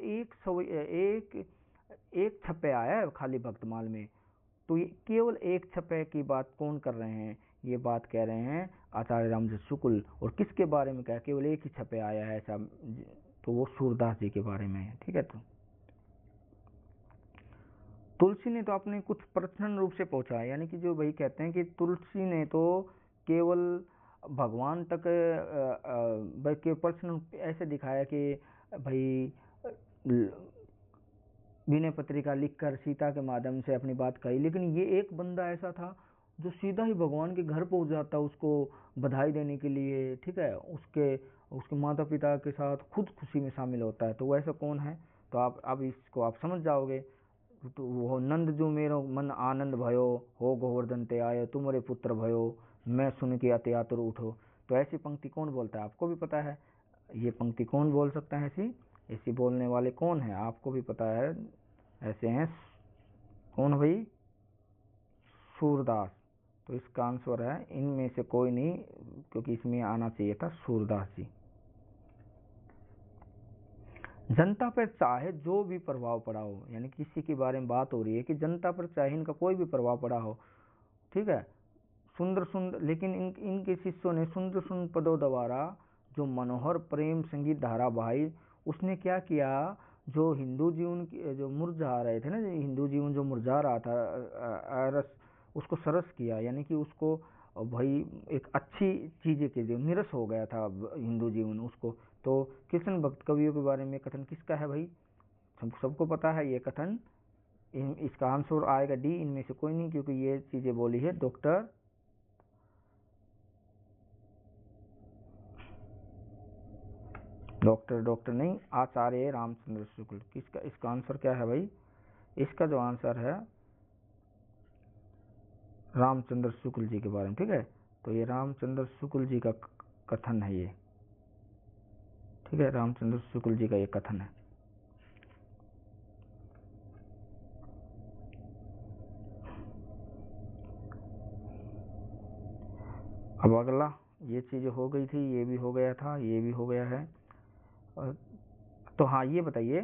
एक छपे आया है खाली भक्तमाल में, तो ये केवल एक छपे की बात कौन कर रहे हैं? ये बात कह रहे हैं आचार्य रामचंद्र शुक्ल। और किसके बारे में कहा? केवल एक ही छपे आया है ऐसा, तो वो सूरदास जी के बारे में है, ठीक है। तो तुलसी ने तो अपने कुछ पर्सनल रूप से पहुंचा है, यानी कि जो भाई कहते हैं कि तुलसी ने तो केवल भगवान तक के पर्सनल ऐसे दिखाया कि भाई विनय पत्रिका लिखकर सीता के माध्यम से अपनी बात कही। लेकिन ये एक बंदा ऐसा था जो सीधा ही भगवान के घर पहुंच जाता उसको बधाई देने के लिए, ठीक है, उसके माता पिता के साथ खुद खुशी में शामिल होता है। तो वो ऐसा कौन है? तो आप अब इसको आप समझ जाओगे। तो वो नंद जो मेरो मन आनंद भयो, हो गोवर्धन ते आयो, तुम्हारे पुत्र भयो, मैं सुन के अति आतुर उठो। तो ऐसी पंक्ति कौन बोलता है? आपको भी पता है ये पंक्ति कौन बोल सकता है? ऐसी बोलने वाले कौन है? आपको भी पता है, ऐसे हैं कौन भाई? सूरदास। तो इसका आंसर है इनमें से कोई नहीं, क्योंकि इसमें आना चाहिए था सूरदास जी। जनता पर चाहे जो भी प्रभाव पड़ा हो, यानी किसी के बारे में बात हो रही है कि जनता पर चाहे इनका कोई भी प्रभाव पड़ा हो, ठीक है, सुंदर सुंदर, लेकिन इनके शिष्यों ने सुंदर सुंदर पदों द्वारा जो मनोहर प्रेम संगीत धारा बहाई, उसने क्या किया? जो हिंदू जीवन जो मुरझा रहे थे ना, हिंदू जीवन जो मुरझा रहा था, रस, उसको सरस किया, यानी कि उसको भाई एक अच्छी चीज़ के लिए निरस हो गया था हिंदू जीवन उसको। तो कृष्ण भक्त कवियों के बारे में कथन किसका है भाई? सबको पता है ये कथन। इसका आंसर आएगा डी, इनमें से कोई नहीं, क्योंकि ये चीज़ें बोली है डॉक्टर नहीं, आचार्य रामचंद्र शुक्ल। किसका? इसका आंसर क्या है भाई? इसका जो आंसर है रामचंद्र शुक्ल जी के बारे में, ठीक है। तो ये रामचंद्र शुक्ल जी का कथन है ये, ठीक है, रामचंद्र शुक्ल जी का ये कथन है। अब अगला, ये चीज हो गई थी, ये भी हो गया था, ये भी हो गया है। तो हाँ, ये बताइए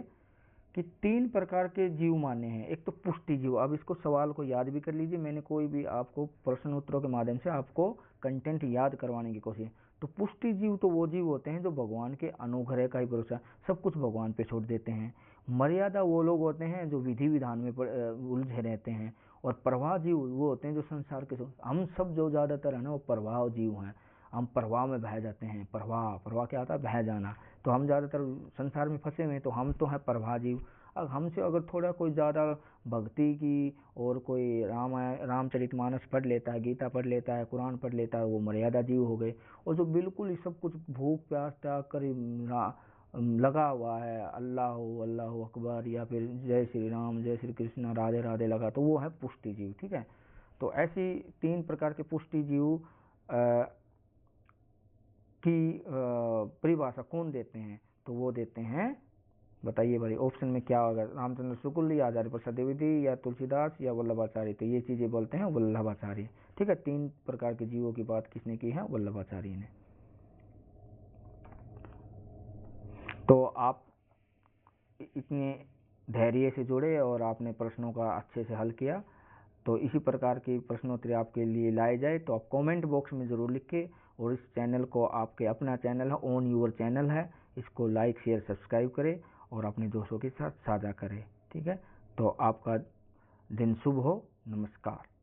कि 3 प्रकार के जीव माने हैं। एक तो पुष्टि जीव, अब इसको सवाल को याद भी कर लीजिए, मैंने कोई भी आपको प्रश्न उत्तरों के माध्यम से आपको कंटेंट याद करवाने की कोशिश। तो पुष्टि जीव तो वो जीव होते हैं जो भगवान के अनुग्रह का ही भरोसा, सब कुछ भगवान पे छोड़ देते हैं। मर्यादा वो लोग होते हैं जो विधि विधान में उलझे रहते हैं। और प्रवाह जीव वो होते हैं जो संसार के, हम सब जो ज्यादातर है ना वो प्रवाह जीव हैं। हम प्रवाह में बह जाते हैं। प्रवाह क्या होता है? बह जाना। तो हम ज़्यादातर संसार में फंसे हुए हैं, तो हम तो हैं प्रवाह जीव। अब हमसे अगर थोड़ा कोई ज़्यादा भक्ति की और कोई रामचरितमानस पढ़ लेता है, गीता पढ़ लेता है, कुरान पढ़ लेता है, वो मर्यादा जीव हो गए। और जो बिल्कुल ही सब कुछ भूख प्यास त्याग कर लगा हुआ है, अल्लाह अकबर या फिर जय श्री राम, जय श्री कृष्ण, राधे राधे लगा, तो वो है पुष्टि जीव, ठीक है। तो ऐसी 3 प्रकार के पुष्टि जीव की परिभाषा कौन देते हैं? तो वो देते हैं, बताइए भाई ऑप्शन में क्या होगा? रामचंद्र शुक्ल या आचार्य प्रसाद द्विवेदी या तुलसीदास या वल्लभाचार्य। तो ये चीजें बोलते हैं वल्लभाचार्य। ठीक है, 3 प्रकार के जीवों की बात किसने की है? वल्लभाचार्य ने। तो आप इतने धैर्य से जुड़े और आपने प्रश्नों का अच्छे से हल किया। तो इसी प्रकार की प्रश्नोत्तरी आपके लिए लाए जाए तो आप कमेंट बॉक्स में ज़रूर लिखें, और इस चैनल को, आपके अपना चैनल है, ऑन यूर चैनल है, इसको लाइक शेयर सब्सक्राइब करें और अपने दोस्तों के साथ साझा करें। ठीक है, तो आपका दिन शुभ हो। नमस्कार।